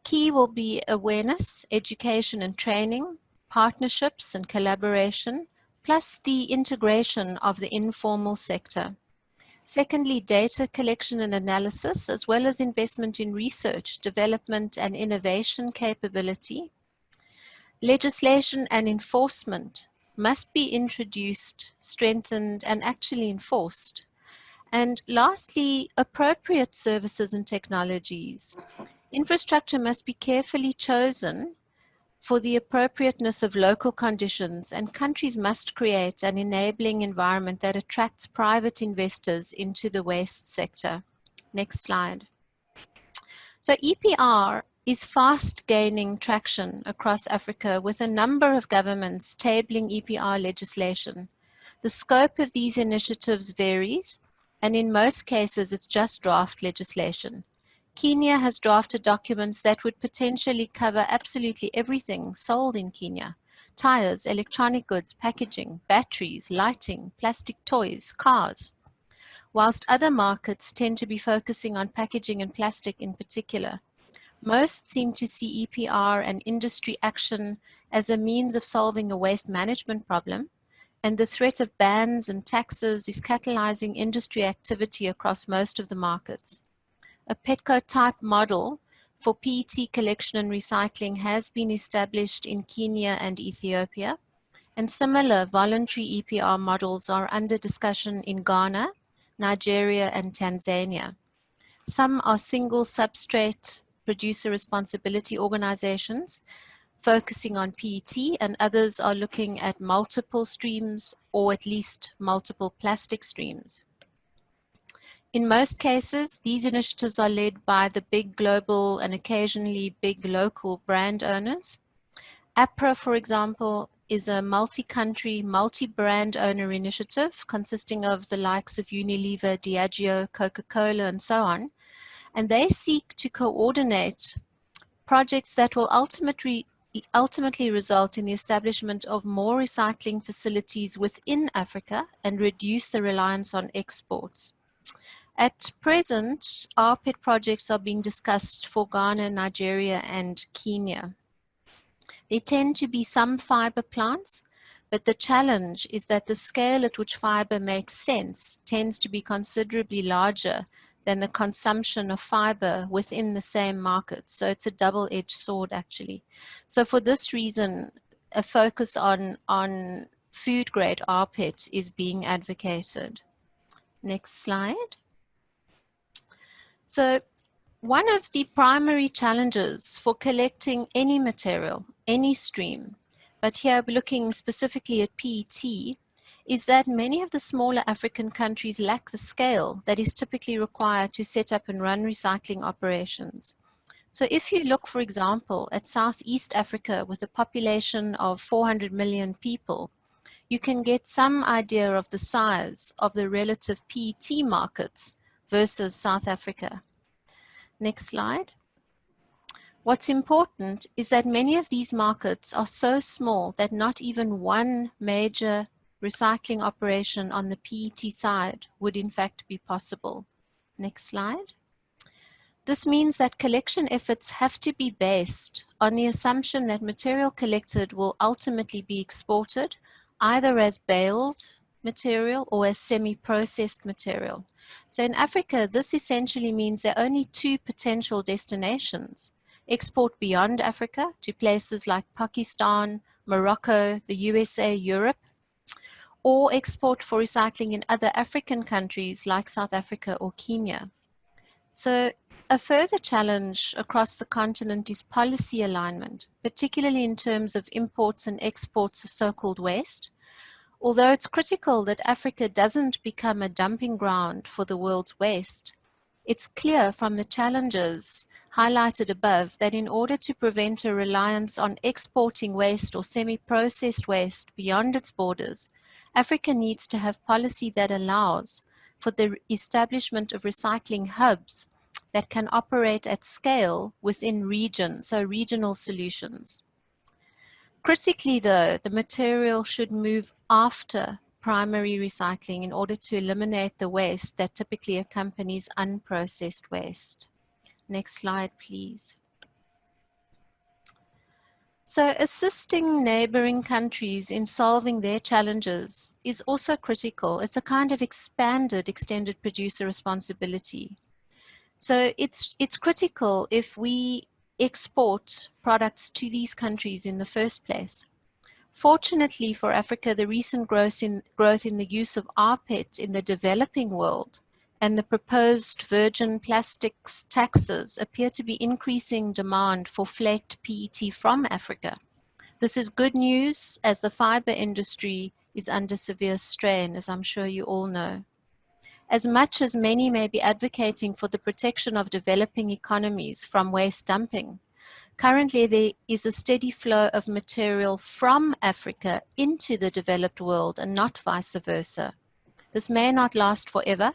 Key will be awareness, education and training, partnerships and collaboration, plus the integration of the informal sector. Secondly, data collection and analysis, as well as investment in research, development and innovation capability. Legislation and enforcement must be introduced, strengthened, and actually enforced. And lastly, appropriate services and technologies. Infrastructure must be carefully chosen for the appropriateness of local conditions, and countries must create an enabling environment that attracts private investors into the waste sector. Next slide. So EPR is fast gaining traction across Africa, with a number of governments tabling EPR legislation. The scope of these initiatives varies, and in most cases it's just draft legislation. Kenya has drafted documents that would potentially cover absolutely everything sold in Kenya: tires, electronic goods, packaging, batteries, lighting, plastic toys, cars. Whilst other markets tend to be focusing on packaging and plastic in particular, most seem to see EPR and industry action as a means of solving a waste management problem, and the threat of bans and taxes is catalyzing industry activity across most of the markets. A PETCO-type model for PET collection and recycling has been established in Kenya and Ethiopia, and similar voluntary EPR models are under discussion in Ghana, Nigeria, and Tanzania. Some are single substrate producer responsibility organizations focusing on PET, and others are looking at multiple streams, or at least multiple plastic streams. In most cases, these initiatives are led by the big global and occasionally big local brand owners. APRO, for example, is a multi-country, multi-brand owner initiative consisting of the likes of Unilever, Diageo, Coca-Cola, and so on. And they seek to coordinate projects that will ultimately result in the establishment of more recycling facilities within Africa and reduce the reliance on exports. At present, rPET projects are being discussed for Ghana, Nigeria, and Kenya. There tend to be some fiber plants, but the challenge is that the scale at which fiber makes sense tends to be considerably larger than the consumption of fiber within the same market. So it's a double-edged sword, actually. So for this reason, a focus on food-grade rPET is being advocated. Next slide. So one of the primary challenges for collecting any material, any stream, but here we're looking specifically at PET, is that many of the smaller African countries lack the scale that is typically required to set up and run recycling operations. So if you look, for example, at Southeast Africa with a population of 400 million people, you can get some idea of the size of the relative PET markets versus South Africa. Next slide. What's important is that many of these markets are so small that not even one major recycling operation on the PET side would in fact be possible. Next slide. This means that collection efforts have to be based on the assumption that material collected will ultimately be exported, either as baled material or as semi-processed material. So in Africa, this essentially means there are only two potential destinations: export beyond Africa to places like Pakistan, Morocco, the USA, Europe, or export for recycling in other African countries like South Africa or Kenya. So a further challenge across the continent is policy alignment, particularly in terms of imports and exports of so-called waste. Although it's critical that Africa doesn't become a dumping ground for the world's waste, it's clear from the challenges highlighted above that in order to prevent a reliance on exporting waste or semi-processed waste beyond its borders, Africa needs to have policy that allows for the establishment of recycling hubs that can operate at scale within regions, so regional solutions. Critically though, the material should move after primary recycling in order to eliminate the waste that typically accompanies unprocessed waste. Next slide, please. So assisting neighboring countries in solving their challenges is also critical. It's a kind of expanded extended producer responsibility. So it's critical if we export products to these countries in the first place. Fortunately for Africa, the recent growth in the use of rPET in the developing world and the proposed virgin plastics taxes appear to be increasing demand for flaked PET from Africa. This is good news as the fiber industry is under severe strain, as I'm sure you all know. As much as many may be advocating for the protection of developing economies from waste dumping, currently there is a steady flow of material from Africa into the developed world and not vice versa. This may not last forever,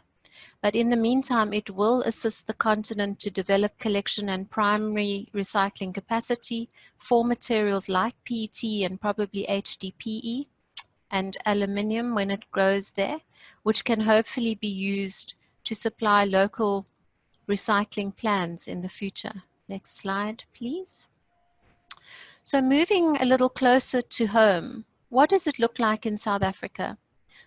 but in the meantime, it will assist the continent to develop collection and primary recycling capacity for materials like PET and probably HDPE and aluminium when it grows there, which can hopefully be used to supply local recycling plans in the future. Next slide, please. So moving a little closer to home, what does it look like in South Africa?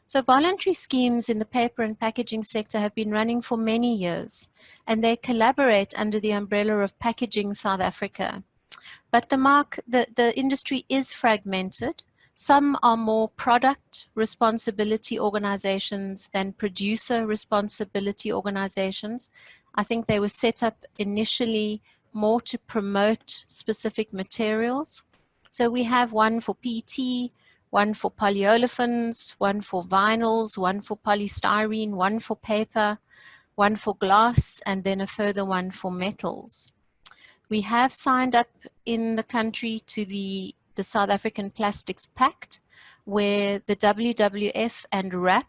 So voluntary schemes in the paper and packaging sector have been running for many years, and they collaborate under the umbrella of Packaging South Africa. But the industry is fragmented. Some are more product responsibility organizations than producer responsibility organizations. I think they were set up initially more to promote specific materials. So we have one for PET, one for polyolefins, one for vinyls, one for polystyrene, one for paper, one for glass, and then a further one for metals. We have signed up in the country to the South African Plastics Pact, where the WWF and RAP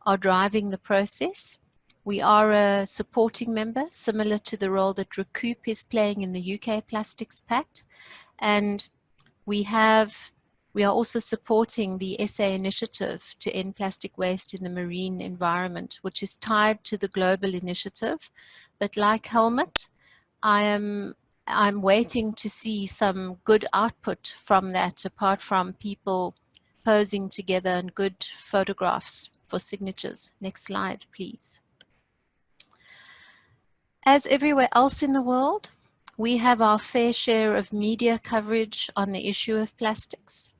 are driving the process. We are a supporting member, similar to the role that Repack is playing in the UK Plastics Pact. And we are also supporting the SA initiative to end plastic waste in the marine environment, which is tied to the global initiative. But like Helmut, I'm waiting to see some good output from that, apart from people posing together and good photographs for signatures. Next slide, please. As everywhere else in the world, we have our fair share of media coverage on the issue of plastics.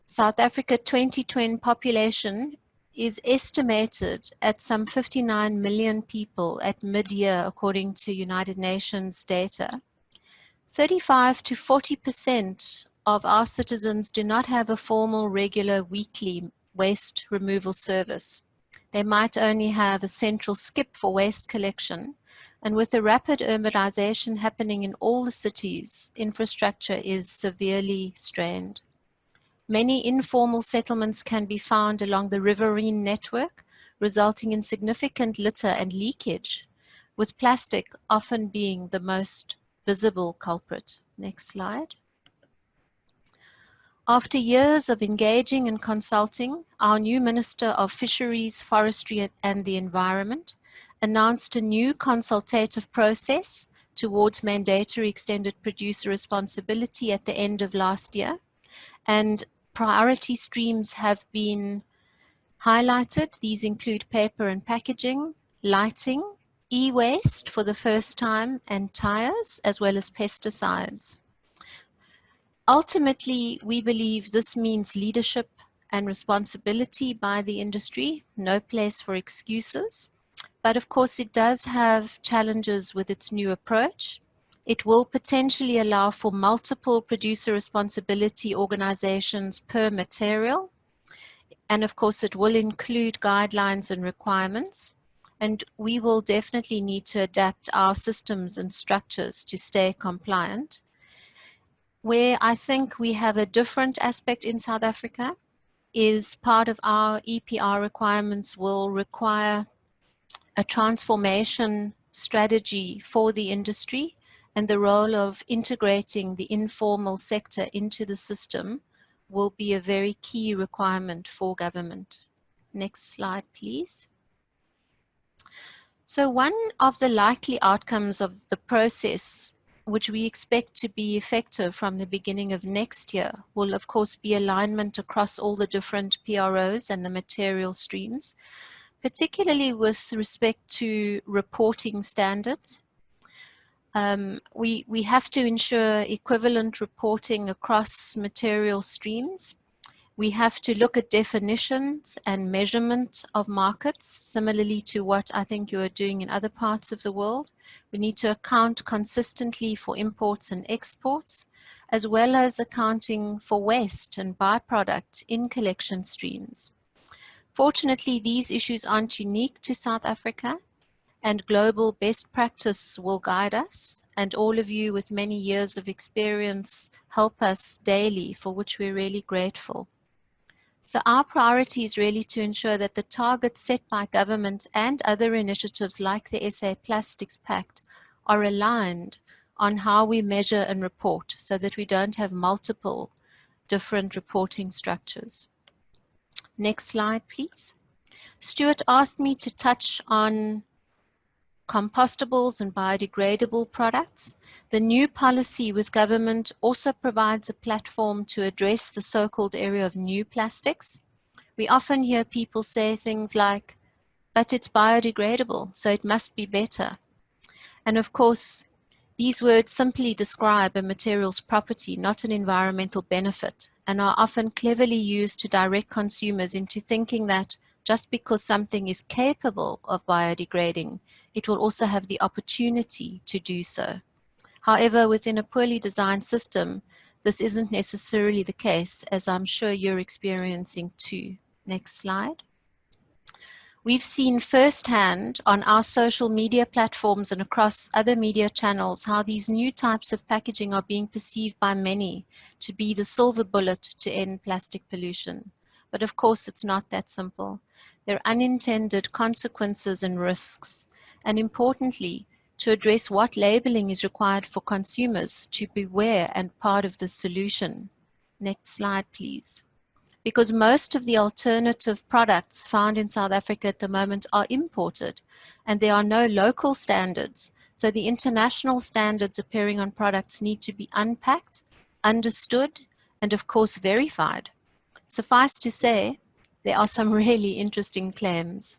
South Africa 2020 population is estimated at some 59 million people at mid-year, according to United Nations data. 35 to 40% of our citizens do not have a formal, regular, weekly waste removal service. They might only have a central skip for waste collection. And with the rapid urbanization happening in all the cities, infrastructure is severely strained. Many informal settlements can be found along the riverine network, resulting in significant litter and leakage, with plastic often being the most visible culprit. Next slide. After years of engaging and consulting, our new Minister of Fisheries, Forestry and the Environment announced a new consultative process towards mandatory extended producer responsibility at the end of last year. And priority streams have been highlighted. These include paper and packaging, lighting, e-waste for the first time, and tires, as well as pesticides. Ultimately, we believe this means leadership and responsibility by the industry, no place for excuses. But of course, it does have challenges with its new approach. It will potentially allow for multiple producer responsibility organizations per material. And of course, it will include guidelines and requirements. And we will definitely need to adapt our systems and structures to stay compliant. Where I think we have a different aspect in South Africa is part of our EPR requirements will require a transformation strategy for the industry, and the role of integrating the informal sector into the system will be a very key requirement for government. Next slide, please. So one of the likely outcomes of the process which we expect to be effective from the beginning of next year, will of course be alignment across all the different PROs and the material streams, particularly with respect to reporting standards. We have to ensure equivalent reporting across material streams. We have to look at definitions and measurement of markets, similarly to what I think you are doing in other parts of the world. We need to account consistently for imports and exports, as well as accounting for waste and byproduct in collection streams. Fortunately, these issues aren't unique to South Africa, and global best practice will guide us, and all of you with many years of experience help us daily, for which we're really grateful. So our priority is really to ensure that the targets set by government and other initiatives like the SA Plastics Pact are aligned on how we measure and report, so that we don't have multiple different reporting structures. Next slide, please. Stuart asked me to touch on compostables and biodegradable products. The new policy with government also provides a platform to address the so-called area of new plastics. We often hear people say things like, but it's biodegradable, so it must be better. And of course, these words simply describe a material's property, not an environmental benefit, and are often cleverly used to direct consumers into thinking that just because something is capable of biodegrading, it will also have the opportunity to do so. However, within a poorly designed system, this isn't necessarily the case, as I'm sure you're experiencing too. Next slide. We've seen firsthand on our social media platforms and across other media channels how these new types of packaging are being perceived by many to be the silver bullet to end plastic pollution. But of course, it's not that simple. There are unintended consequences and risks, and importantly, to address what labeling is required for consumers to beware and part of the solution. Next slide, please. Because most of the alternative products found in South Africa at the moment are imported, and there are no local standards. So the international standards appearing on products need to be unpacked, understood, and of course verified. Suffice to say, there are some really interesting claims.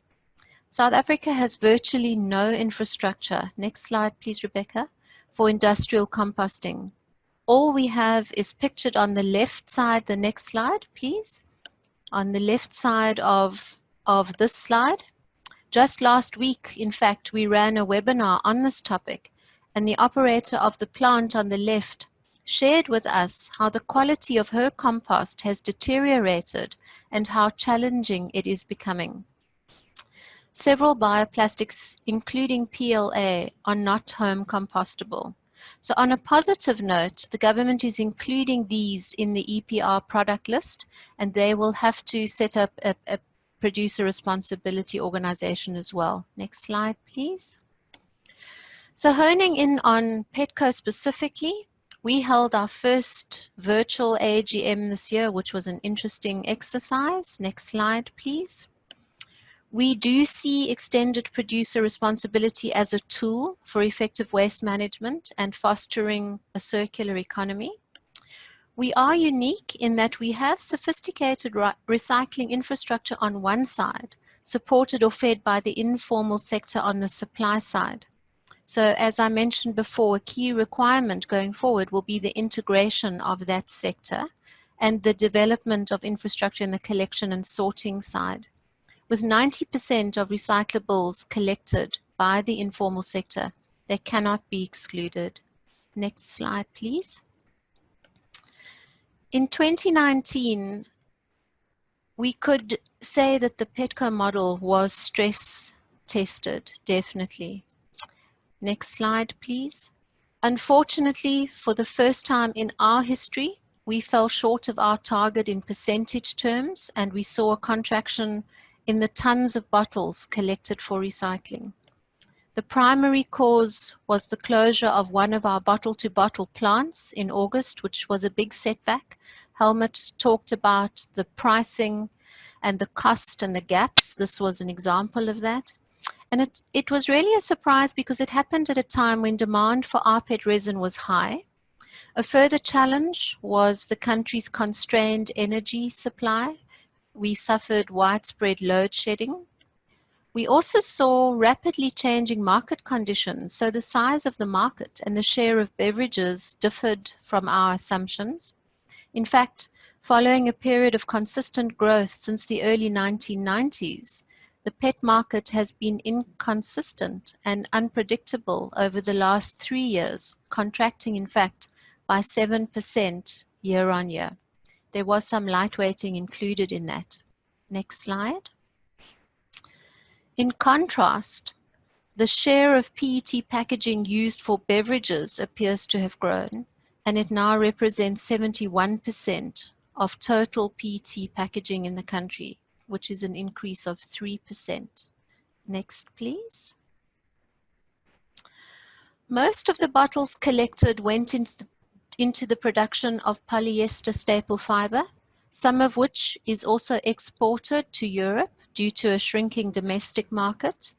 South Africa has virtually no infrastructure, next slide please Rebecca, for industrial composting. All we have is pictured on the left side, the next slide please, on the left side of this slide. Just last week, in fact, we ran a webinar on this topic, and the operator of the plant on the left shared with us how the quality of her compost has deteriorated and how challenging it is becoming. Several bioplastics, including PLA, are not home compostable. So on a positive note, the government is including these in the EPR product list, and they will have to set up a producer responsibility organization as well. Next slide, please. So honing in on Petco specifically, we held our first virtual AGM this year, which was an interesting exercise. Next slide, please. We do see extended producer responsibility as a tool for effective waste management and fostering a circular economy. We are unique in that we have sophisticated recycling infrastructure on one side, supported or fed by the informal sector on the supply side. So as I mentioned before, a key requirement going forward will be the integration of that sector and the development of infrastructure in the collection and sorting side. With 90% of recyclables collected by the informal sector, they cannot be excluded. Next slide, please. In 2019, we could say that the Petco model was stress tested, definitely. Next slide, please. Unfortunately, for the first time in our history, we fell short of our target in percentage terms, and we saw a contraction in the tons of bottles collected for recycling. The primary cause was the closure of one of our bottle-to-bottle plants in August, which was a big setback. Helmut talked about the pricing and the cost and the gaps. This was an example of that. And it was really a surprise because it happened at a time when demand for rPET resin was high. A further challenge was the country's constrained energy supply. We suffered widespread load shedding. We also saw rapidly changing market conditions, so the size of the market and the share of beverages differed from our assumptions. In fact, following a period of consistent growth since the early 1990s, the PET market has been inconsistent and unpredictable over the last 3 years, contracting in fact by 7% year on year. There was some lightweighting included in that. Next slide. In contrast, the share of PET packaging used for beverages appears to have grown, and it now represents 71% of total PET packaging in the country, which is an increase of 3%. Next, please. Most of the bottles collected went into the production of polyester staple fiber, some of which is also exported to Europe due to a shrinking domestic market.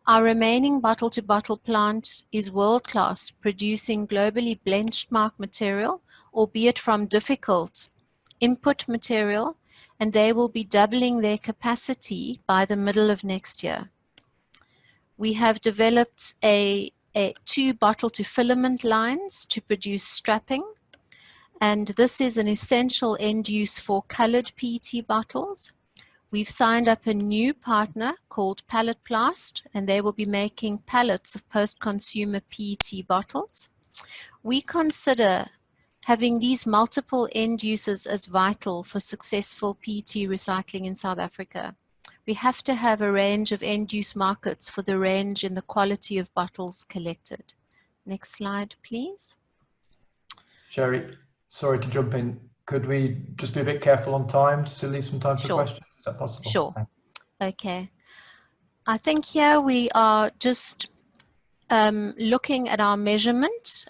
Our remaining bottle-to-bottle plant is world-class, producing globally benchmark material, albeit from difficult input material, and they will be doubling their capacity by the middle of next year. We have developed two bottle-to-filament lines to produce strapping, and this is an essential end use for colored PET bottles. We've signed up a new partner called Pallet Plast, and they will be making pallets of post-consumer PET bottles. We consider having these multiple end uses as vital for successful PET recycling in South Africa. We have to have a range of end-use markets for the range and the quality of bottles collected. Next slide, please. Sherry, sorry to jump in. Could we just be a bit careful on time to leave some time for Sure. questions? Is that possible? Sure. Okay. I think here we are just looking at our measurement.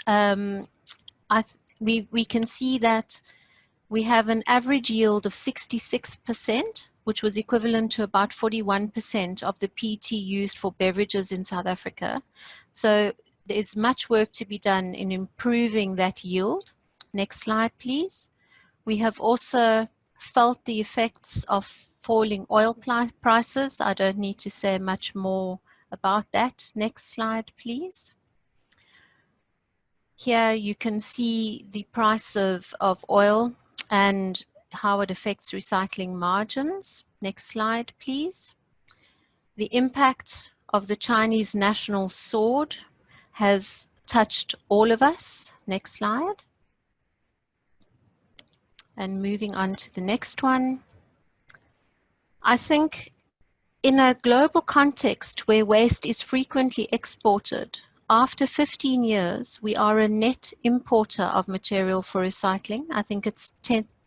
We can see that we have an average yield of 66%, which was equivalent to about 41% of the PET used for beverages in South Africa. So there's much work to be done in improving that yield. Next slide, please. We have also felt the effects of falling oil prices. I don't need to say much more about that. Next slide, please. Here you can see the price of oil and how it affects recycling margins. Next slide, please. The impact of the Chinese national sword has touched all of us. Next slide. And moving on to the next one. I think in a global context where waste is frequently exported, after 15 years, we are a net importer of material for recycling. I think it's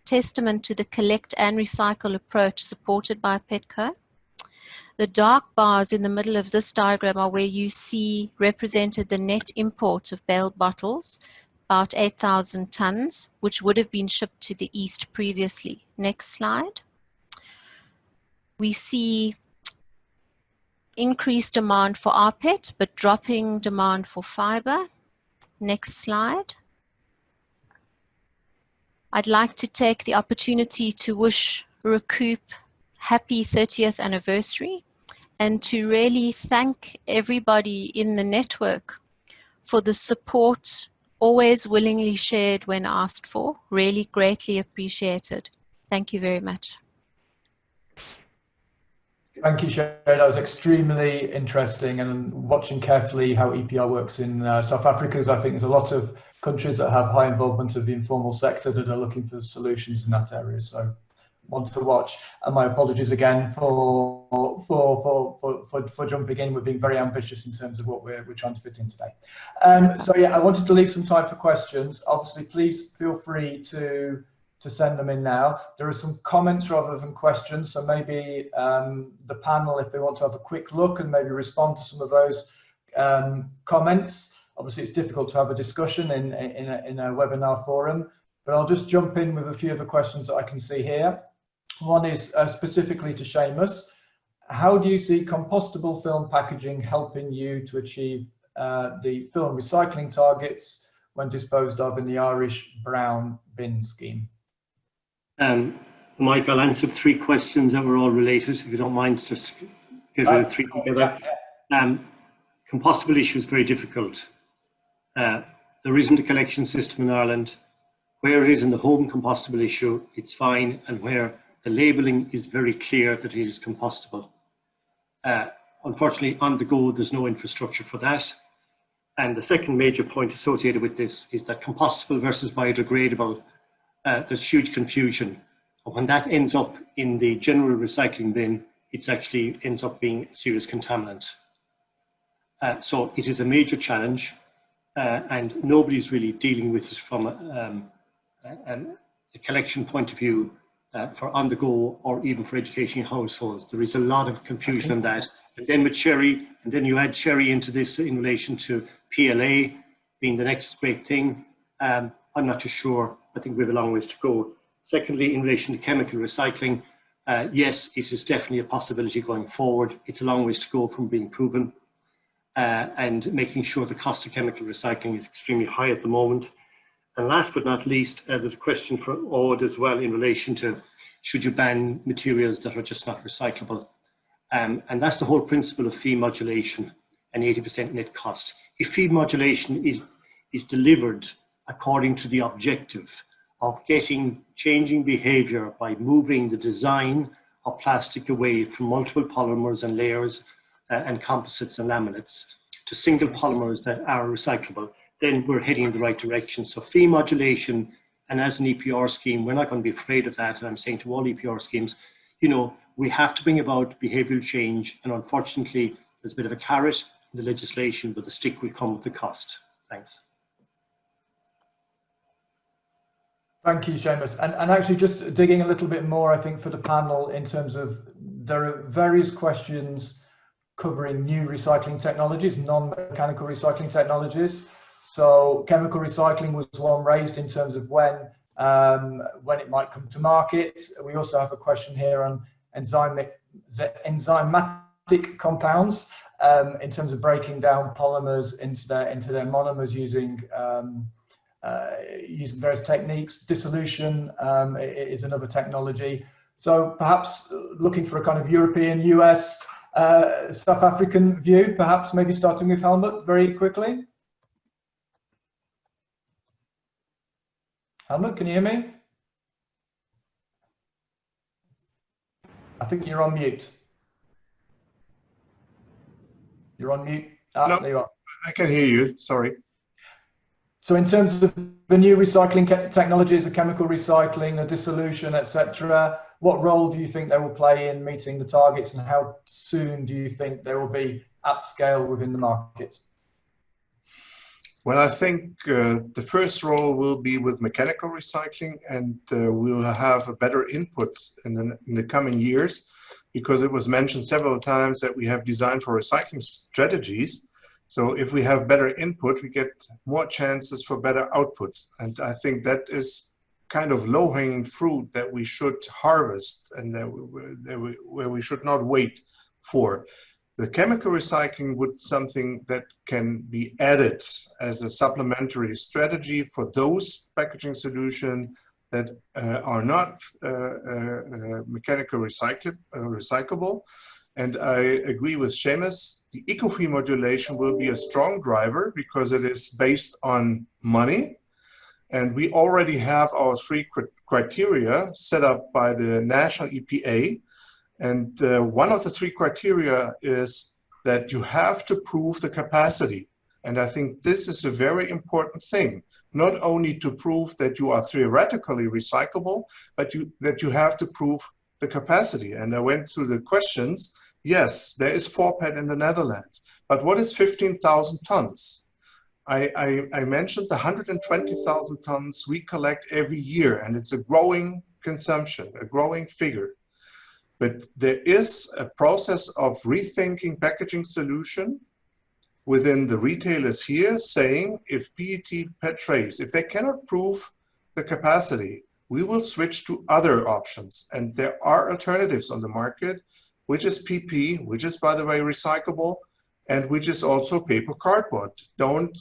testament to the collect and recycle approach supported by PETCO. The dark bars in the middle of this diagram are where you see represented the net import of baled bottles, about 8,000 tons, which would have been shipped to the East previously. Next slide. We see increased demand for rPET, but dropping demand for fiber. Next slide. I'd like to take the opportunity to wish Recoup happy 30th anniversary and to really thank everybody in the network for the support always willingly shared when asked for. Really greatly appreciated. Thank you very much. Thank you, Sherry. That was extremely interesting, and watching carefully how EPR works in South Africa, because I think there's a lot of countries that have high involvement of the informal sector that are looking for solutions in that area. So, want to watch. And my apologies again for jumping in. We're being very ambitious in terms of what we're trying to fit in today. So yeah, I wanted to leave some time for questions. Obviously, please feel free to send them in now. There are some comments rather than questions, so maybe the panel, if they want to have a quick look and maybe respond to some of those comments. Obviously, it's difficult to have a discussion in a webinar forum, but I'll just jump in with a few of the questions that I can see here. One is specifically to Seamus. how do you see compostable film packaging helping you to achieve the film recycling targets when disposed of in the Irish brown bin scheme? Mike, I'll answer 3 questions that were all related, if you don't mind, just get rid of 3 together. Compostable issue is very difficult. There isn't a collection system in Ireland. Where it is in the home compostable issue, it's fine, and where the labelling is very clear that it is compostable. Unfortunately, on the go, there's no infrastructure for that. And the second major point associated with this is that compostable versus biodegradable, there's huge confusion. And when that ends up in the general recycling bin, it actually ends up being a serious contaminant. So it is a major challenge, and nobody's really dealing with it from a collection point of view for on the go or even for educating households. There is a lot of confusion on that. And then with Sherry, and then you add Sherry into this in relation to PLA being the next great thing. I'm not too sure. I think we have a long ways to go. Secondly, in relation to chemical recycling, yes, it is definitely a possibility going forward. It's a long ways to go from being proven. And making sure the cost of chemical recycling is extremely high at the moment. And last but not least, there's a question for Aude as well in relation to should you ban materials that are just not recyclable? And that's the whole principle of fee modulation and 80% net cost. If fee modulation is delivered according to the objective of changing behavior by moving the design of plastic away from multiple polymers and layers and composites and laminates to single polymers that are recyclable, then we're heading in the right direction. So fee modulation, and as an EPR scheme, we're not going to be afraid of that. And I'm saying to all EPR schemes, you know, we have to bring about behavioural change. And unfortunately, there's a bit of a carrot in the legislation, but the stick will come with the cost. Thanks. Thank you, Seamus. And actually just digging a little bit more, I think, for the panel in terms of, there are various questions covering new recycling technologies, non-mechanical recycling technologies. So chemical recycling was one raised in terms of when it might come to market. We also have a question here on enzymatic compounds in terms of breaking down polymers into their monomers using various techniques. Dissolution is another technology. So perhaps looking for a kind of European, US, South African view, perhaps maybe starting with Helmut very quickly. Helmut, can you hear me? I think you're on mute. You're on mute. No, there you are. I can hear you, sorry. So in terms of the new recycling technologies, the chemical recycling, the dissolution, etc., what role do you think they will play in meeting the targets, and how soon do you think they will be at scale within the market? Well, I think the first role will be with mechanical recycling, and we'll have a better input in the coming years, because it was mentioned several times that we have design for recycling strategies. So if we have better input, we get more chances for better output. And I think that is kind of low-hanging fruit that we should harvest, and where we should not wait for. The chemical recycling would something that can be added as a supplementary strategy for those packaging solutions that are not mechanical recyclable. And I agree with Seamus, the eco-fee modulation will be a strong driver because it is based on money. And we already have our 3 criteria set up by the national EPA. And one of the 3 criteria is that you have to prove the capacity. And I think this is a very important thing, not only to prove that you are theoretically recyclable, but that you have to prove the capacity. And I went through the questions. Yes, there is 4PET in the Netherlands, but what is 15,000 tons? I mentioned the 120,000 tons we collect every year, and it's a growing consumption, a growing figure. But there is a process of rethinking packaging solution within the retailers here, saying if PET trays, if they cannot prove the capacity, we will switch to other options. And there are alternatives on the market. which is PP, which is, by the way, recyclable, and which is also paper cardboard. Don't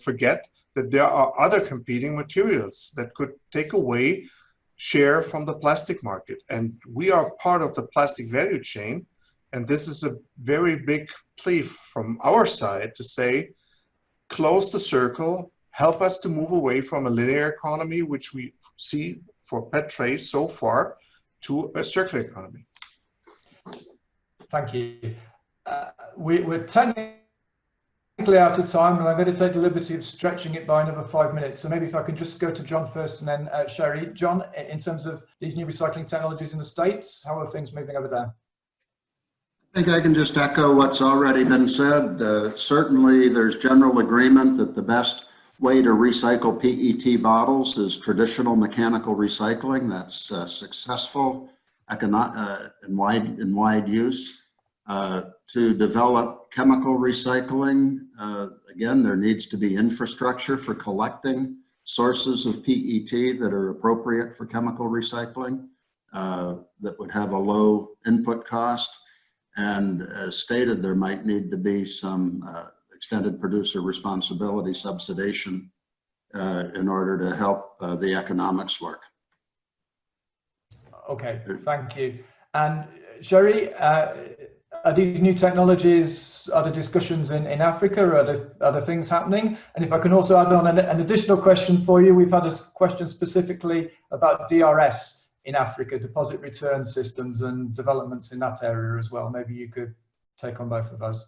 forget that there are other competing materials that could take away share from the plastic market. And we are part of the plastic value chain. And this is a very big plea from our side to say, close the circle, help us to move away from a linear economy, which we see for PET trays so far, to a circular economy. Thank you. We're technically out of time, and I'm going to take the liberty of stretching it by another 5 minutes. So maybe if I can just go to John first and then Sherry. John, in terms of these new recycling technologies in the States, how are things moving over there? I think I can just echo what's already been said. Certainly, there's general agreement that the best way to recycle PET bottles is traditional mechanical recycling. That's successful in wide use. To develop chemical recycling, again, there needs to be infrastructure for collecting sources of PET that are appropriate for chemical recycling, that would have a low input cost. And as stated, there might need to be some extended producer responsibility subsidization in order to help the economics work. Okay, thank you. And Sherry, are these new technologies, are there discussions in Africa, or are there things happening? And if I can also add on an additional question for you, we've had a question specifically about DRS in Africa, deposit return systems and developments in that area as well. Maybe you could take on both of those.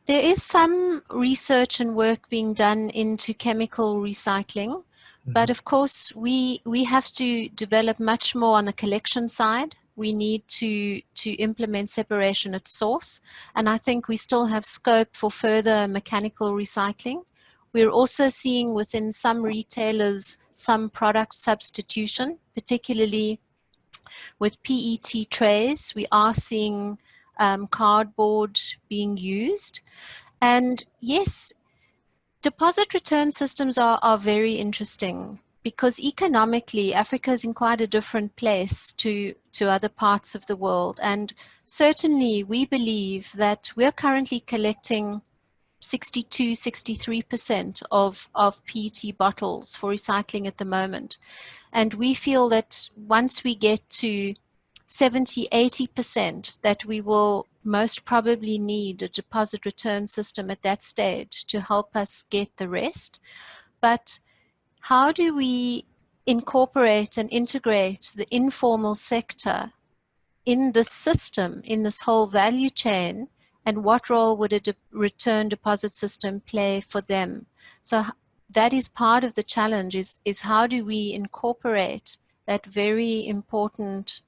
There is some research and work being done into chemical recycling, but of course we have to develop much more on the collection side. We need to implement separation at source, and I think we still have scope for further mechanical recycling. We're also seeing within some retailers some product substitution, particularly with PET trays. We are seeing cardboard being used. And yes, deposit return systems are very interesting, because economically Africa is in quite a different place to other parts of the world. And certainly we believe that we're currently collecting 63% of PET bottles for recycling at the moment. And we feel that once we get to 70–80%, that we will most probably need a deposit return system at that stage to help us get the rest. But how do we incorporate and integrate the informal sector in this system, in this whole value chain, and what role would a return deposit system play for them? So that is part of the challenge, is how do we incorporate that very important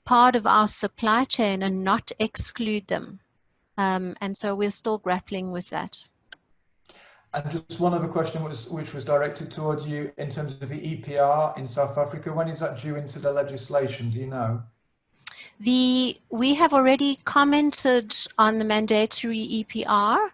part of our supply chain and not exclude them? And so we're still grappling with that. And just one other question which was directed towards you in terms of the EPR in South Africa. When is that due into the legislation? Do you know? We have already commented on the mandatory EPR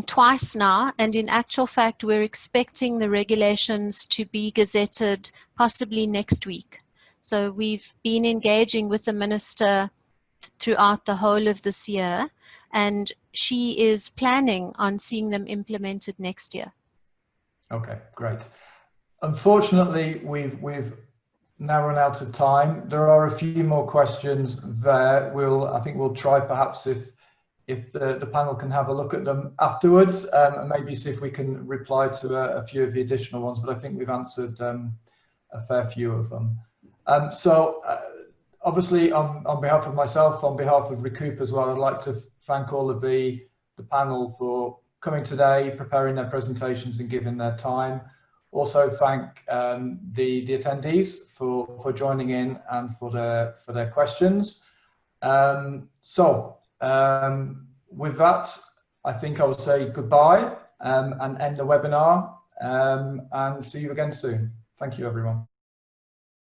twice now, and in actual fact we're expecting the regulations to be gazetted possibly next week. So we've been engaging with the minister throughout the whole of this year, and she is planning on seeing them implemented next year. Okay, great. Unfortunately, we've now run out of time. There are a few more questions there. I think we'll try perhaps if the panel can have a look at them afterwards, and maybe see if we can reply to a few of the additional ones, but I think we've answered a fair few of them. Obviously on behalf of myself, on behalf of Recoup as well, I'd like to thank all of the panel for coming today, preparing their presentations and giving their time. Also thank the attendees for joining in and for their questions. With that, I think I will say goodbye and end the webinar, and see you again soon. Thank you, everyone.